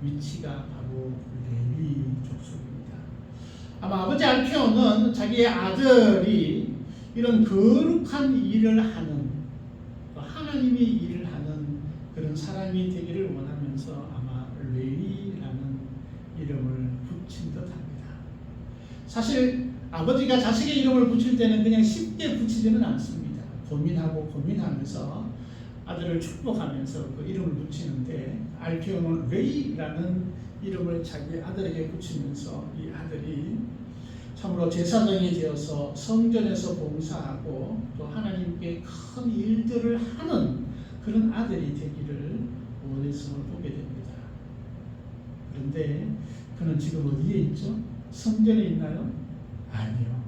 위치가 바로 레위 족속입니다. 아마 아버지 알페오는 자기의 아들이 이런 거룩한 일을 하는, 하나님의 일을 하는 그런 사람이 되기를 원하면서 아마 레위라는 이름을 붙인 듯합니다. 사실 아버지가 자식의 이름을 붙일 때는 그냥 쉽게 붙이지는 않습니다. 고민하면서 아들을 축복하면서 그 이름을 붙이는데 알페오는 레위라는 이름을 자기 아들에게 붙이면서 이 아들이 참으로 제사장이 되어서 성전에서 봉사하고 또 하나님께 큰 일들을 하는 그런 아들이 되기를 원했음을 보게 됩니다. 그런데 그는 지금 어디에 있죠? 성전에 있나요? 아니요.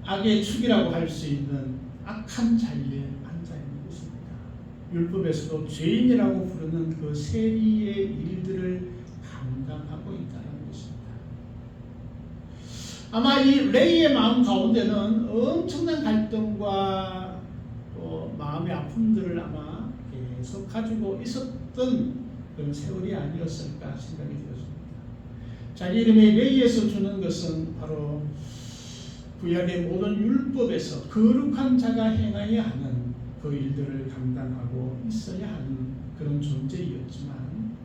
악의 축이라고 할 수 있는 악한 자리에 앉아 있는 것입니다. 율법에서도 죄인이라고 부르는 그 세리의 일들을 감당하고 있다는 것입니다. 아마 이 레위의 마음 가운데는 엄청난 갈등과 또 마음의 아픔들을 아마 계속 가지고 있었던 그런 세월이 아니었을까 생각이 되었습니다. 자기 이름의 레위에서 주는 것은 바로 구약의 모든 율법에서 거룩한 자가 행해야 하는 그 일들을 감당하고 있어야 하는 그런 존재였지만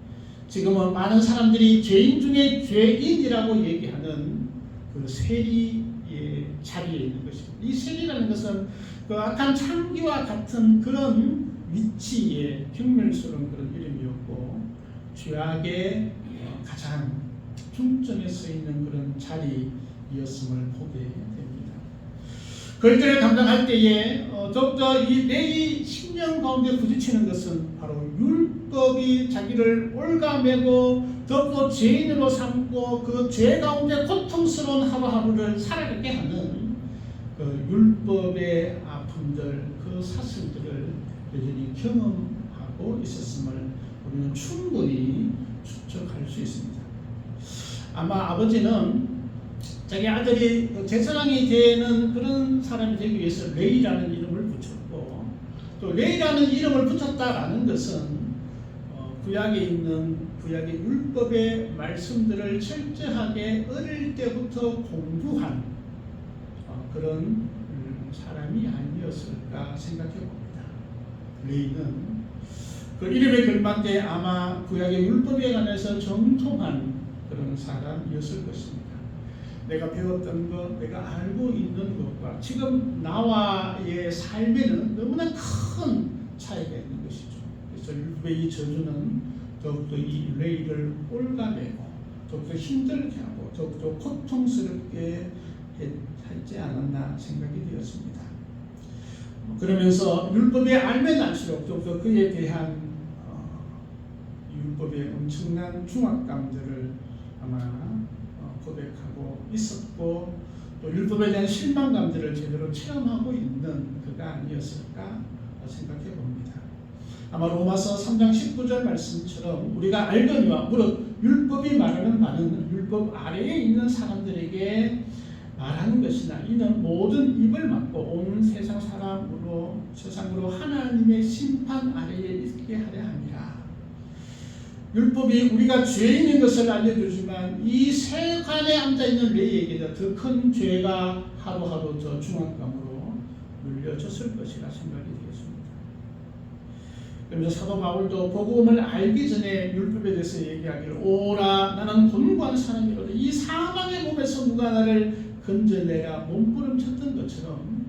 지금은 많은 사람들이 죄인 중에 죄인이라고 얘기하는 그 세리의 자리에 있는 것입니다. 이 세리라는 것은 그 악한 창기와 같은 그런 위치에 경멸스러운 그런 이름이었고 죄악의 가장 중점에 서 있는 그런 자리였음을 보게 됩니다. 그 일들을 감당할 때에 더욱더 이 레위 신령 가운데 부딪히는 것은 바로 율법이 자기를 올가매고 더욱더 죄인으로 삼고 그 죄 가운데 고통스러운 하루하루를 살아가게 하는 그 율법의 아픔들, 그 사슬들을 여전히 경험하고 있었음을 우리는 충분히 추측할 수 있습니다. 아마 아버지는 자기 아들이 제사장이 되는 그런 사람이 되기 위해서 레위라는 이름을 붙였고 또 레위라는 이름을 붙였다라는 것은 구약에 있는 구약의 율법의 말씀들을 철저하게 어릴 때부터 공부한 그런 사람이 아니었을까 생각해 봅니다. 레위는 그 이름에 걸맞게 아마 구약의 율법에 관해서 정통한 그런 사람이었을 것입니다. 내가 배웠던 것, 내가 알고 있는 것과 지금 나와의 삶에는 너무나 큰 차이가 있는 것이죠. 그래서 율법의 이 저주는 더욱더 이 레이를 올가매고 더욱더 힘들게 하고 더욱더 고통스럽게 했지 않았나 생각이 되었습니다. 그러면서 율법에 알면 알수록 더욱더 그에 대한 율법의 엄청난 중압감들을 아마 고백하고 있었고 또 율법에 대한 실망감들을 제대로 체험하고 있는 그가 아니었을까 생각해 봅니다. 아마 로마서 3장 19절 말씀처럼 우리가 알거니와 무릇 율법이 말하는 바는 율법 아래에 있는 사람들에게 말하는 것이나 이는 모든 입을 막고 온 세상으로 하나님의 심판 아래에 있게 하려 함이라. 율법이 우리가 죄인인 것을 알려주지만 이 세간에 앉아있는 레이에게 더 큰 죄가 하루하루 더 중압감으로 눌려졌을 것이라 생각이 되었습니다. 그러면서 사도 바울도 복음을 알기 전에 율법에 대해서 얘기하기를 오라 나는 곤고한 사람이로다. 이 사망의 몸에서 누가 나를 건져내야 몸부림쳤던 것처럼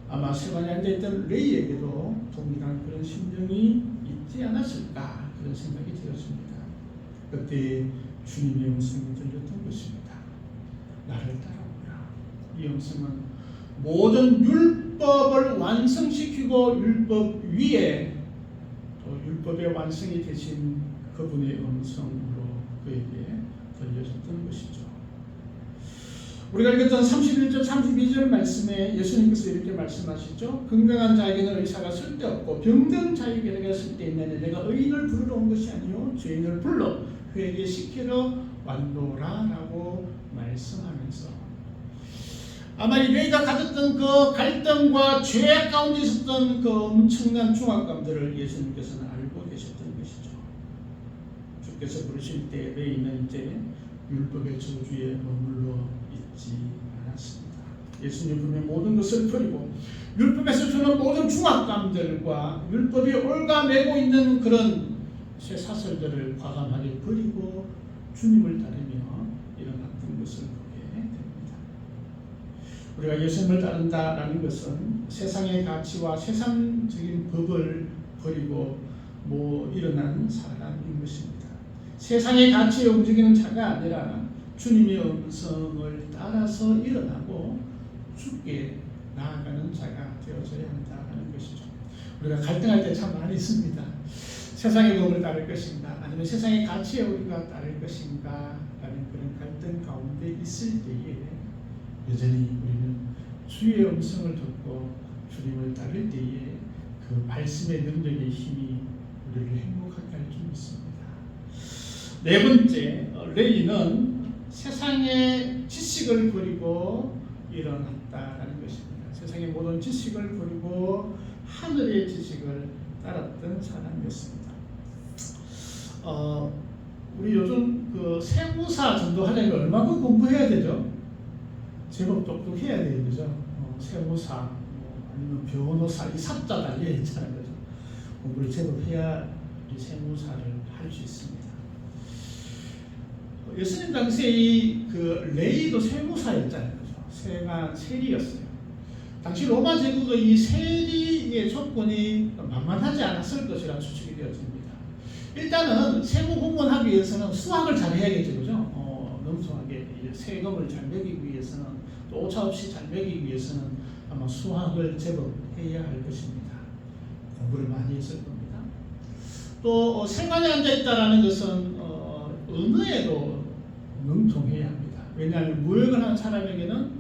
아마 세간에 앉아있던 레이에게도 동일한 그런 심정이 있지 않았을까 그런 생각이 되었습니다. 그때 주님의 음성이 들렸던 것입니다. 나를 따라오라. 이 음성은 모든 율법을 완성시키고 율법 위에 또 율법의 완성이 되신 그분의 음성으로 그에게 들려졌던 것이죠. 우리가 읽었던 31절 32절 말씀에 예수님께서 이렇게 말씀하시죠. 건강한 자에게는 의사가 쓸데없고 병든 자에게는 쓸데있느냐. 내가 의인을 부르러 온 것이 아니요 죄인을 불러 회개시키러 왔노라 라고 말씀하면서 아마 이 레이가 가졌던 그 갈등과 죄 가운데 있었던 그 엄청난 중압감들을 예수님께서는 알고 계셨던 것이죠. 주께서 부르실 때 레이는 이제 율법의 저주에 머물러 있지 않았습니다. 예수님 부르는 모든 것을 버리고 율법에서 주는 모든 중압감들과 율법이 올가매고 있는 그런 쇠사슬들을 과감하게 버리고 주님을 따르며 일어났던 것을 보게 됩니다. 우리가 예수님을 따른다라는 것은 세상의 가치와 세상적인 법을 버리고 일어난 사람인 것입니다. 세상의 가치에 움직이는 자가 아니라 주님의 음성을 따라서 일어나고 주께 나아가는 자가 되어져야 한다는 것이죠. 우리가 갈등할 때 참 많이 있습니다. 세상의 법을 따를 것인가 아니면 세상의 가치에 우리가 따를 것인가 라는 그런 갈등 가운데 있을 때에 여전히 우리는 주의 음성을 듣고 주님을 따를 때에 그 말씀의 능력의 힘이 우리를 행복하게 할 줄 믿습니다. 네 번째, 레이는 세상의 지식을 버리고 일어났다라는 것입니다. 세상의 모든 지식을 버리고 하늘의 지식을 따랐던 사람이었습니다. 우리 요즘 그 세무사 정도 하려면 얼마큼 공부해야 되죠? 제법 똑똑해야 돼요, 그죠? 세무사, 아니면 변호사, 이 사자 달려 있잖아요, 그죠? 공부를 제법 해야 우리 세무사를 할 수 있습니다. 예수님 당시에 이 그 레이도 세무사였잖아요, 그죠? 세리였어요. 당시 로마 제국의 이 세리의 조건이 만만하지 않았을 것이라 추측이 되어집니다. 일단은 세무 공무원하기 위해서는 수학을 잘 해야겠죠, 그죠? 능통하게 세금을 잘 매기기 위해서는 또 오차 없이 잘 매기기 위해서는 아마 수학을 제법 해야 할 것입니다. 공부를 많이 했을 겁니다. 또 세관에 앉아 있다라는 것은 언어에도 능통해야 합니다. 왜냐하면 무역을 하는 사람에게는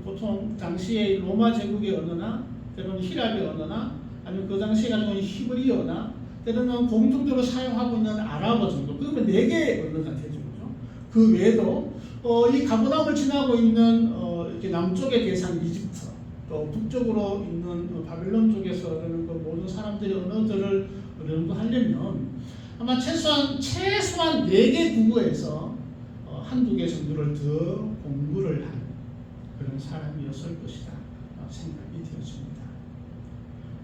보통 당시의 로마 제국의 언어나 때로는 히랍의 언어나 아니면 그 당시에 가지고 있는 히브리어나 때로는 공통적으로 사용하고 있는 아랍어 정도, 그러면 4개의 언어가 되죠. 그 외에도 이 가버나움을 지나고 있는 이렇게 남쪽의 대상 이집트, 또 북쪽으로 있는 바빌론 쪽에서 그러는 그 모든 사람들의 언어들을 어느 정도 하려면 아마 최소한 4개 국어에서 한두 개 정도를 더 공부를 한 그런 사람이었을 것이다 생각이 되었습니다.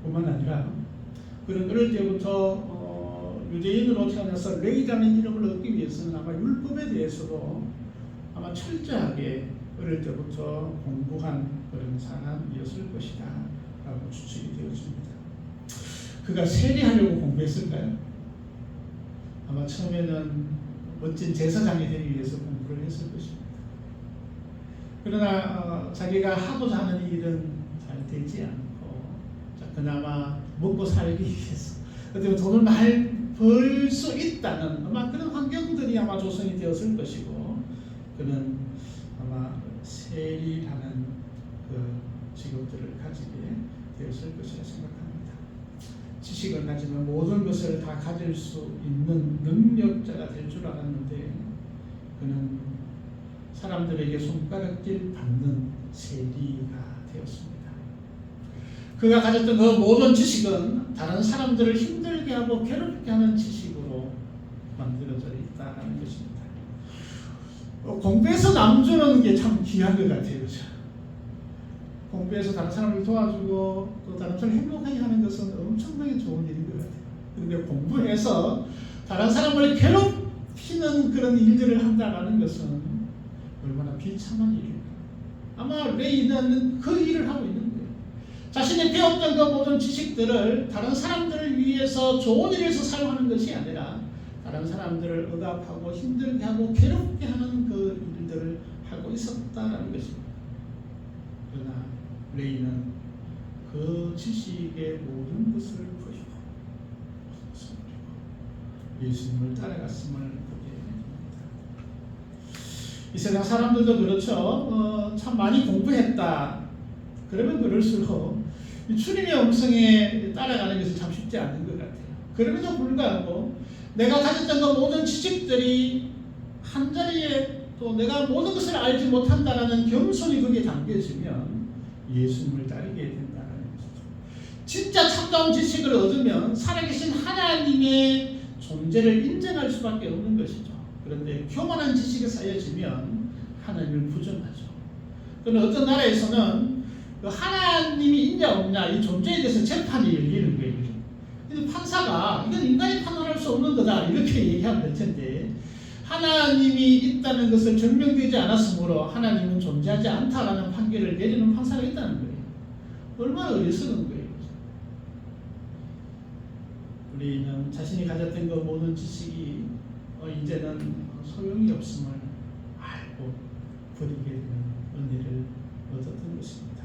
뿐만 아니라 그런 어릴 때부터 유대인으로 태어나서 레이라는 이름을 얻기 위해서는 아마 율법에 대해서도 아마 철저하게 어릴 때부터 공부한 그런 사람이었을 것이다 라고 추측이 되어집니다. 그가 세리하려고 공부했을까요? 아마 처음에는 멋진 제사장이 되기 위해서 공부를 했을 것입니다. 그러나 자기가 하고자 하는 일은 잘 되지 않고 그나마 먹고 살기 위해서 어떻게 돈을 많이 벌 수 있다는 아마 그런 환경들이 아마 조성이 되었을 것이고 그는 아마 세리라는 그 직업들을 가지게 되었을 것이라 생각합니다. 지식을 가지면 모든 것을 다 가질 수 있는 능력자가 될 줄 알았는데 그는 사람들에게 손가락질 받는 세리가 되었습니다. 그가 가졌던 그 모든 지식은 다른 사람들을 힘들게 하고 괴롭게 하는 지식으로 만들어져 있다는 것입니다. 공부해서 남주는 게 참 귀한 것 같아요. 그렇죠? 공부해서 다른 사람을 도와주고 또 다른 사람을 행복하게 하는 것은 엄청나게 좋은 일인 것 같아요. 그런데 공부해서 다른 사람을 괴롭히는 그런 일들을 한다는 것은 얼마나 비참한 일일까. 아마 레이는 그 일을 하고 있는 거예요. 자신이 배웠던 그 모든 지식들을 다른 사람들을 위해서 좋은 일에서 사용하는 것이 아니라 다른 사람들을 억압하고 힘들게 하고 괴롭게 하는 그 일들을 하고 있었다는 것입니다. 그러나 레이는 그 지식의 모든 것을 버리고 예수님을 따라갔음을 보게 됩니다. 이 세상 사람들도 그렇죠. 참 많이 공부했다. 그러면 그럴수록 주님의 음성에 따라가는 것은 참 쉽지 않은 것 같아요. 그럼에도 불구하고 내가 가졌던 그 모든 지식들이 한자리에 또 내가 모든 것을 알지 못한다라는 겸손이 거기에 담겨지면 예수님을 따르게 된다는 것이죠. 진짜 참다운 지식을 얻으면 살아계신 하나님의 존재를 인정할 수밖에 없는 것이죠. 그런데 교만한 지식이 쌓여지면 하나님을 부정하죠. 그런데 어떤 나라에서는 하나님이 있냐 없냐 이 존재에 대해서 재판이 열리는 거예요. 근데 판사가 이건 인간이 판단할 수 없는 거다 이렇게 얘기하면 될 텐데 하나님이 있다는 것을 증명되지 않았으므로 하나님은 존재하지 않다라는 판결을 내리는 판사가 있다는 거예요. 얼마나 어리석은 거예요. 우리는 자신이 가졌던 그 모든 지식이 이제는 소용이 없음을 알고 버리게 되는 은혜를 얻었던 것입니다.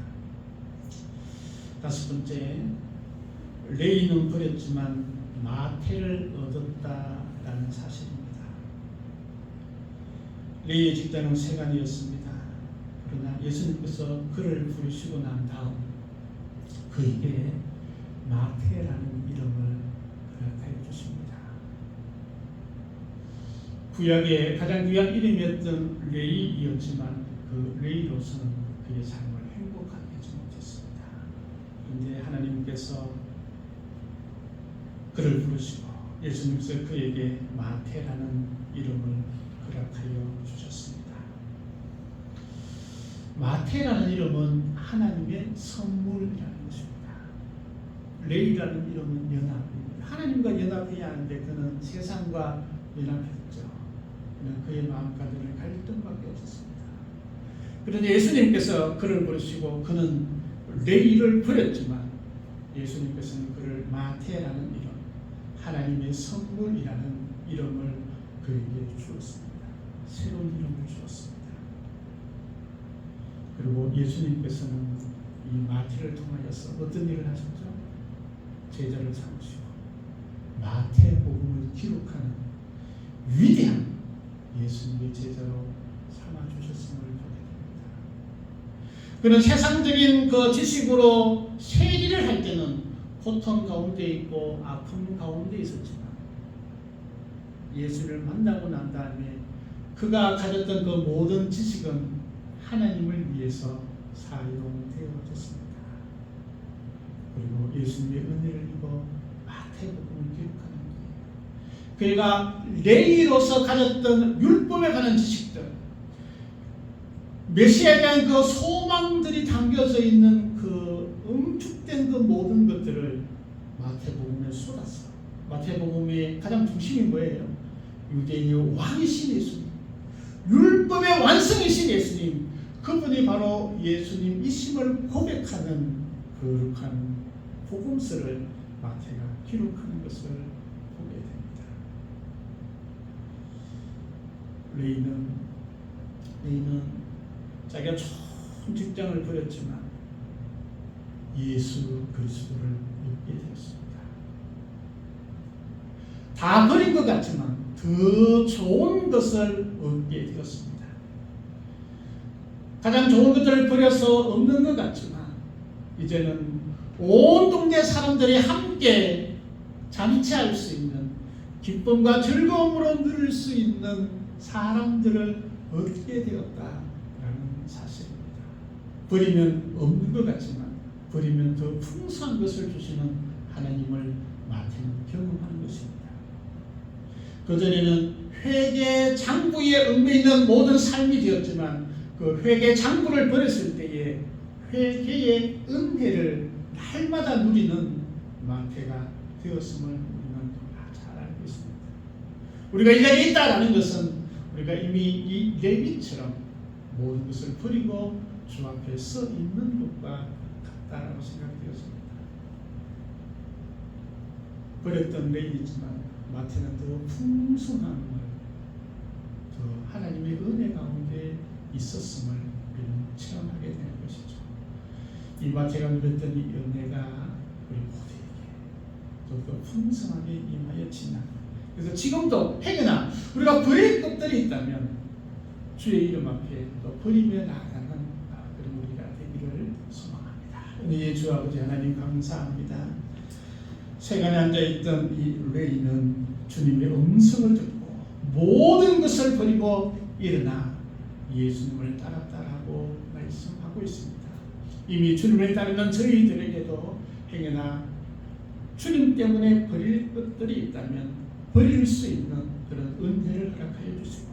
다섯 번째, 레이는 버렸지만 마태를 얻었다라는 사실입니다. 레이의 직장은 세간이었습니다. 그러나 예수님께서 그를 부르시고 난 다음 그에게 마태라는 이름을 허락하여 주십니다. 구약의 가장 귀한 이름이었던 레이이었지만 그 레이로서는 그의 삶을 행복하게 하지 못했습니다. 그런데 하나님께서 그를 부르시고 예수님께서 그에게 마태라는 이름을 허락하여 주셨습니다. 마태라는 이름은 하나님의 선물이라는 것입니다. 레이라는 이름은 연합입니다. 하나님과 연합해야 하는데 그는 세상과 연합했죠. 그는 그의 마음가짐을 갈등밖에 없었습니다. 그런데 예수님께서 그를 부르시고 그는 레이를 버렸지만 예수님께서는 그를 마태라는 이름, 하나님의 선물이라는 이름을 그에게 주었습니다. 새로운 이름을 주었습니다. 그리고 예수님께서는 이 마태를 통하여서 어떤 일을 하셨죠? 제자를 삼으시고 마태복음을 기록하는 위대한 예수님의 제자로 삼아주셨음을 보게 됩니다. 그는 세상적인 그 지식으로 세리를 할 때는 고통 가운데 있고 아픔 가운데 있었지만 예수를 만나고 난 다음에 그가 가졌던 그 모든 지식은 하나님을 위해서 사용되어졌습니다. 그리고 예수님의 은혜를 입어 마태복음을 기록하는 거예요. 그가 레이로서 가졌던 율법에 관한 지식들, 메시아에 대한 그 소망들이 담겨져 있는 그 응축된 그 모든 것들을 마태복음에 쏟았어. 마태복음의 가장 중심이 뭐예요? 유대인의 왕이신 예수님, 율법의 완성이신 예수님, 그분이 바로 예수님이심을 고백하는 거룩한 복음서를 마태가 기록하는 것을 보게 됩니다. 레이는 자기가 좋은 직장을 버렸지만 예수 그리스도를 믿게 되었습니다. 다 버린 것 같지만 더 좋은 것을 얻게 되었습니다. 가장 좋은 것들을 버려서 없는 것 같지만 이제는 온 동네 사람들이 함께 잔치할 수 있는, 기쁨과 즐거움으로 누릴 수 있는 사람들을 얻게 되었다라는 사실입니다. 버리면 없는 것 같지만 버리면 더 풍성한 것을 주시는 하나님을 마태는 경험하는 것입니다. 그전에는 회개 장부에 얽매이는 모든 삶이 되었지만 그 회개 장부를 버렸을 때에 회개의 은혜를 날마다 누리는 마태가 되었음을 우리는 잘 알고 있습니다. 우리가 이 자리에 있다라는 것은 우리가 이미 이 레위처럼 모든 것을 버리고 주 앞에 서 있는 것과 같다라고 생각되었습니다. 버렸던 레위이지만 마태는 더 풍성함을, 더 하나님의 은혜 가운데 있었음을 우리는 체험하게 되는 것이죠. 이 마태가 누렸던 이 은혜가 우리 모두에게 더욱더 풍성하게 임하여 지나는, 그래서 지금도 행여나 우리가 버릴 것들이 있다면 주의 이름 앞에 또 버리며 나아가는 그런 우리가 되기를 소망합니다. 은혜의 주 아버지 하나님 감사합니다. 세간에 앉아있던 이 레이는 주님의 음성을 듣고 모든 것을 버리고 일어나 예수님을 따랐다라고 말씀하고 있습니다. 이미 주님을 따르는 저희들에게도 행여나 주님 때문에 버릴 것들이 있다면 버릴 수 있는 그런 은혜를 허락하여 주시고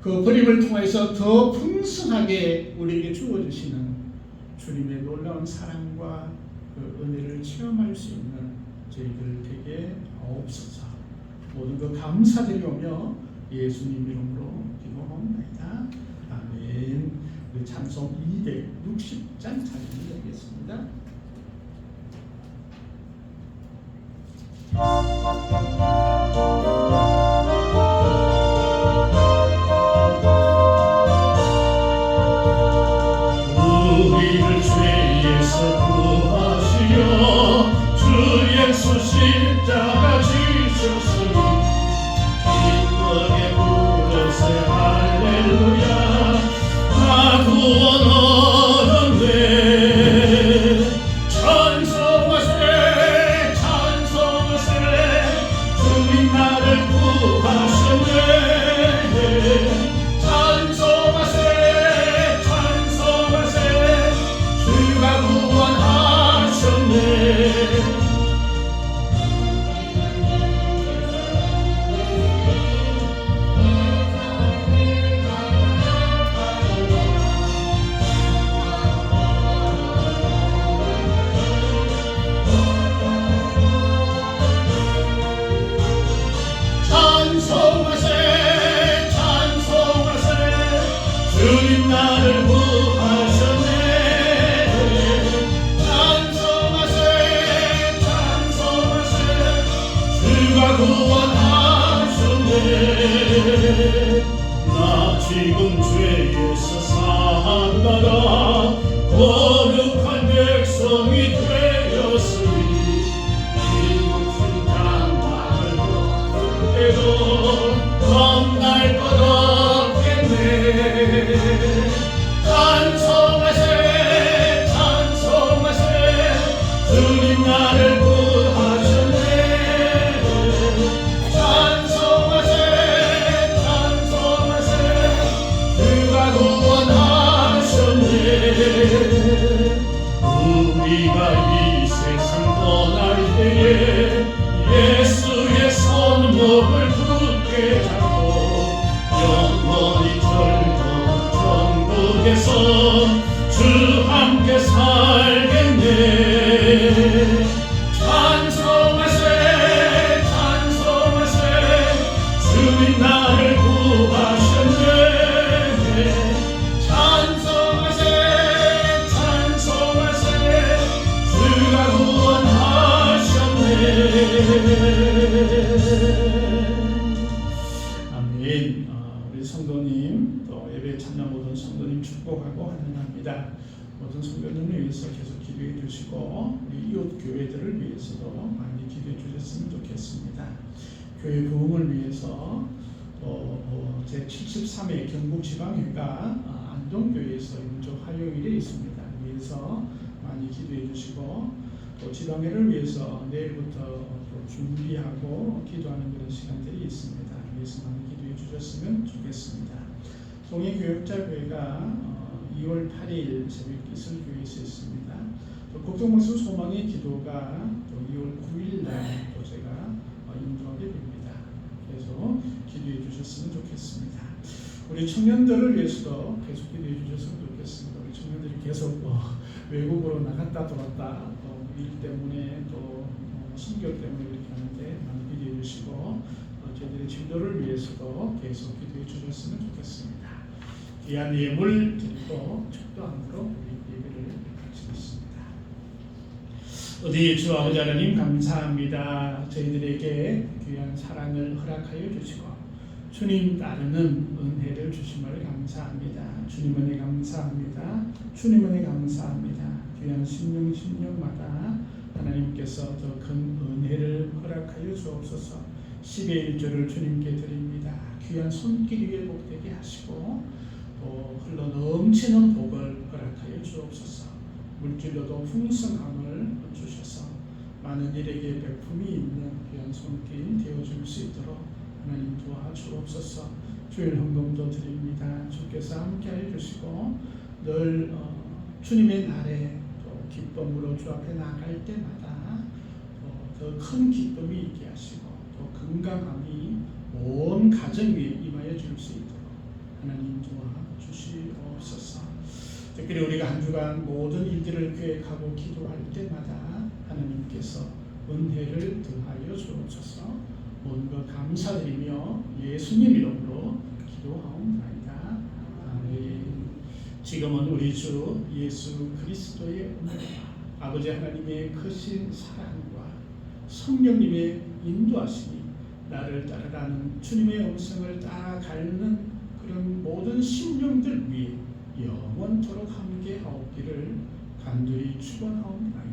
그 버림을 통해서 더 풍성하게 우리에게 주어주시는 주님의 놀라운 사랑과 그 은혜를 체험할 수 있는 저희들 되게 하옵소서. 모든 것 감사드리오며 예수님 이름으로 기도합니다. 아멘. 우리 찬송 260장 찬양드리겠습니다. 우리를 죄에서 구하시려 주 예수 십자가 지셨으니 기쁘게 부르세 할렐루야. 나 구원 얻었네. 찬송하세 찬송하세 주님 나를 구하셨네. 찬송하세 찬송하세 주가 구원하셨네. 찬송하세 찬송하세 주님 나를 구하셨네. 찬송하세 찬송하세 주가 구원하셨네. 나 지금 죄에서 사함받아 거룩한 백성이 되었으니 겁날 것 없겠네. 찬송하세 찬송하세 주님 나를 구하셨네. 찬송하세 찬송하세 주가 구원하셨네. 우리가 지금 또 예배 참여 모든 성도님 축복하고 환영합니다. 모든 성도님을 위해서 계속 기도해 주시고 우리 이웃 교회들을 위해서도 많이 기도해 주셨으면 좋겠습니다. 교회 부흥을 위해서 제73회 경북지방회가 안동교회에서 임조 화요일에 있습니다. 위해서 많이 기도해 주시고 또 지방회를 위해서 내일부터 또 준비하고 기도하는 그런 시간들이 있습니다. 위해서 많이 기도해 주셨으면 좋겠습니다. 동해교역자교회가 2월 8일 새벽 기술교회에서 있습니다. 또 걱정말씀 소망의 기도가 또 2월 9일 날 또 제가 인도하게 됩니다. 그래서 기도해 주셨으면 좋겠습니다. 우리 청년들을 위해서도 계속 기도해 주셨으면 좋겠습니다. 우리 청년들이 계속 외국으로 나갔다 들어왔다 또 일 때문에 또 성격 때문에 이렇게 하는데 많이 기도해 주시고 저희들의 진도를 위해서도 계속 기도해 주셨으면 좋겠습니다. 귀한 예물 드리고 축도함으로 우리 예배를 마치겠습니다. 어디 주 아버지 하나님 감사합니다. 저희들에게 귀한 사랑을 허락하여 주시고 주님 따르는 은혜를 주심을 감사합니다. 주님 은혜 감사합니다. 주님 은혜 감사합니다. 귀한 신령마다 하나님께서 더 큰 은혜를 허락하여 주옵소서. 10의 1조를 주님께 드립니다. 귀한 손길 위에 복되게 하시고 또 흘러 넘치는 복을 허락하여 주옵소서. 물질로도 풍성함을 주셔서 많은 일에게 베품이 있는 귀한 손길 되어줄 수 있도록 하나님 도와주옵소서. 주일 헌금도 드립니다. 주께서 함께하여 주시고 늘 주님의 날에 또 기쁨으로 주 앞에 나갈 때마다 더 큰 기쁨이 있게 하시고 또 건강함이 온 가정 위에 임하여 줄 수 있도록 하나님 도와주시옵소서. 특별히 우리가 한 주간 모든 일들을 계획하고 기도할 때마다 하나님께서 은혜를 더하여 주옵소서. 모든 것 감사드리며 예수님 이름으로 기도하옵나이다. 아멘. 지금은 우리 주 예수 그리스도의 은혜와 아버지 하나님의 크신 사랑과 성령님의 인도하심이 나를 따르라는 주님의 음성을 따라가는 그런 모든 심령들 위에 영원토록 함께 하옵기를 간절히 축원하옵나이다.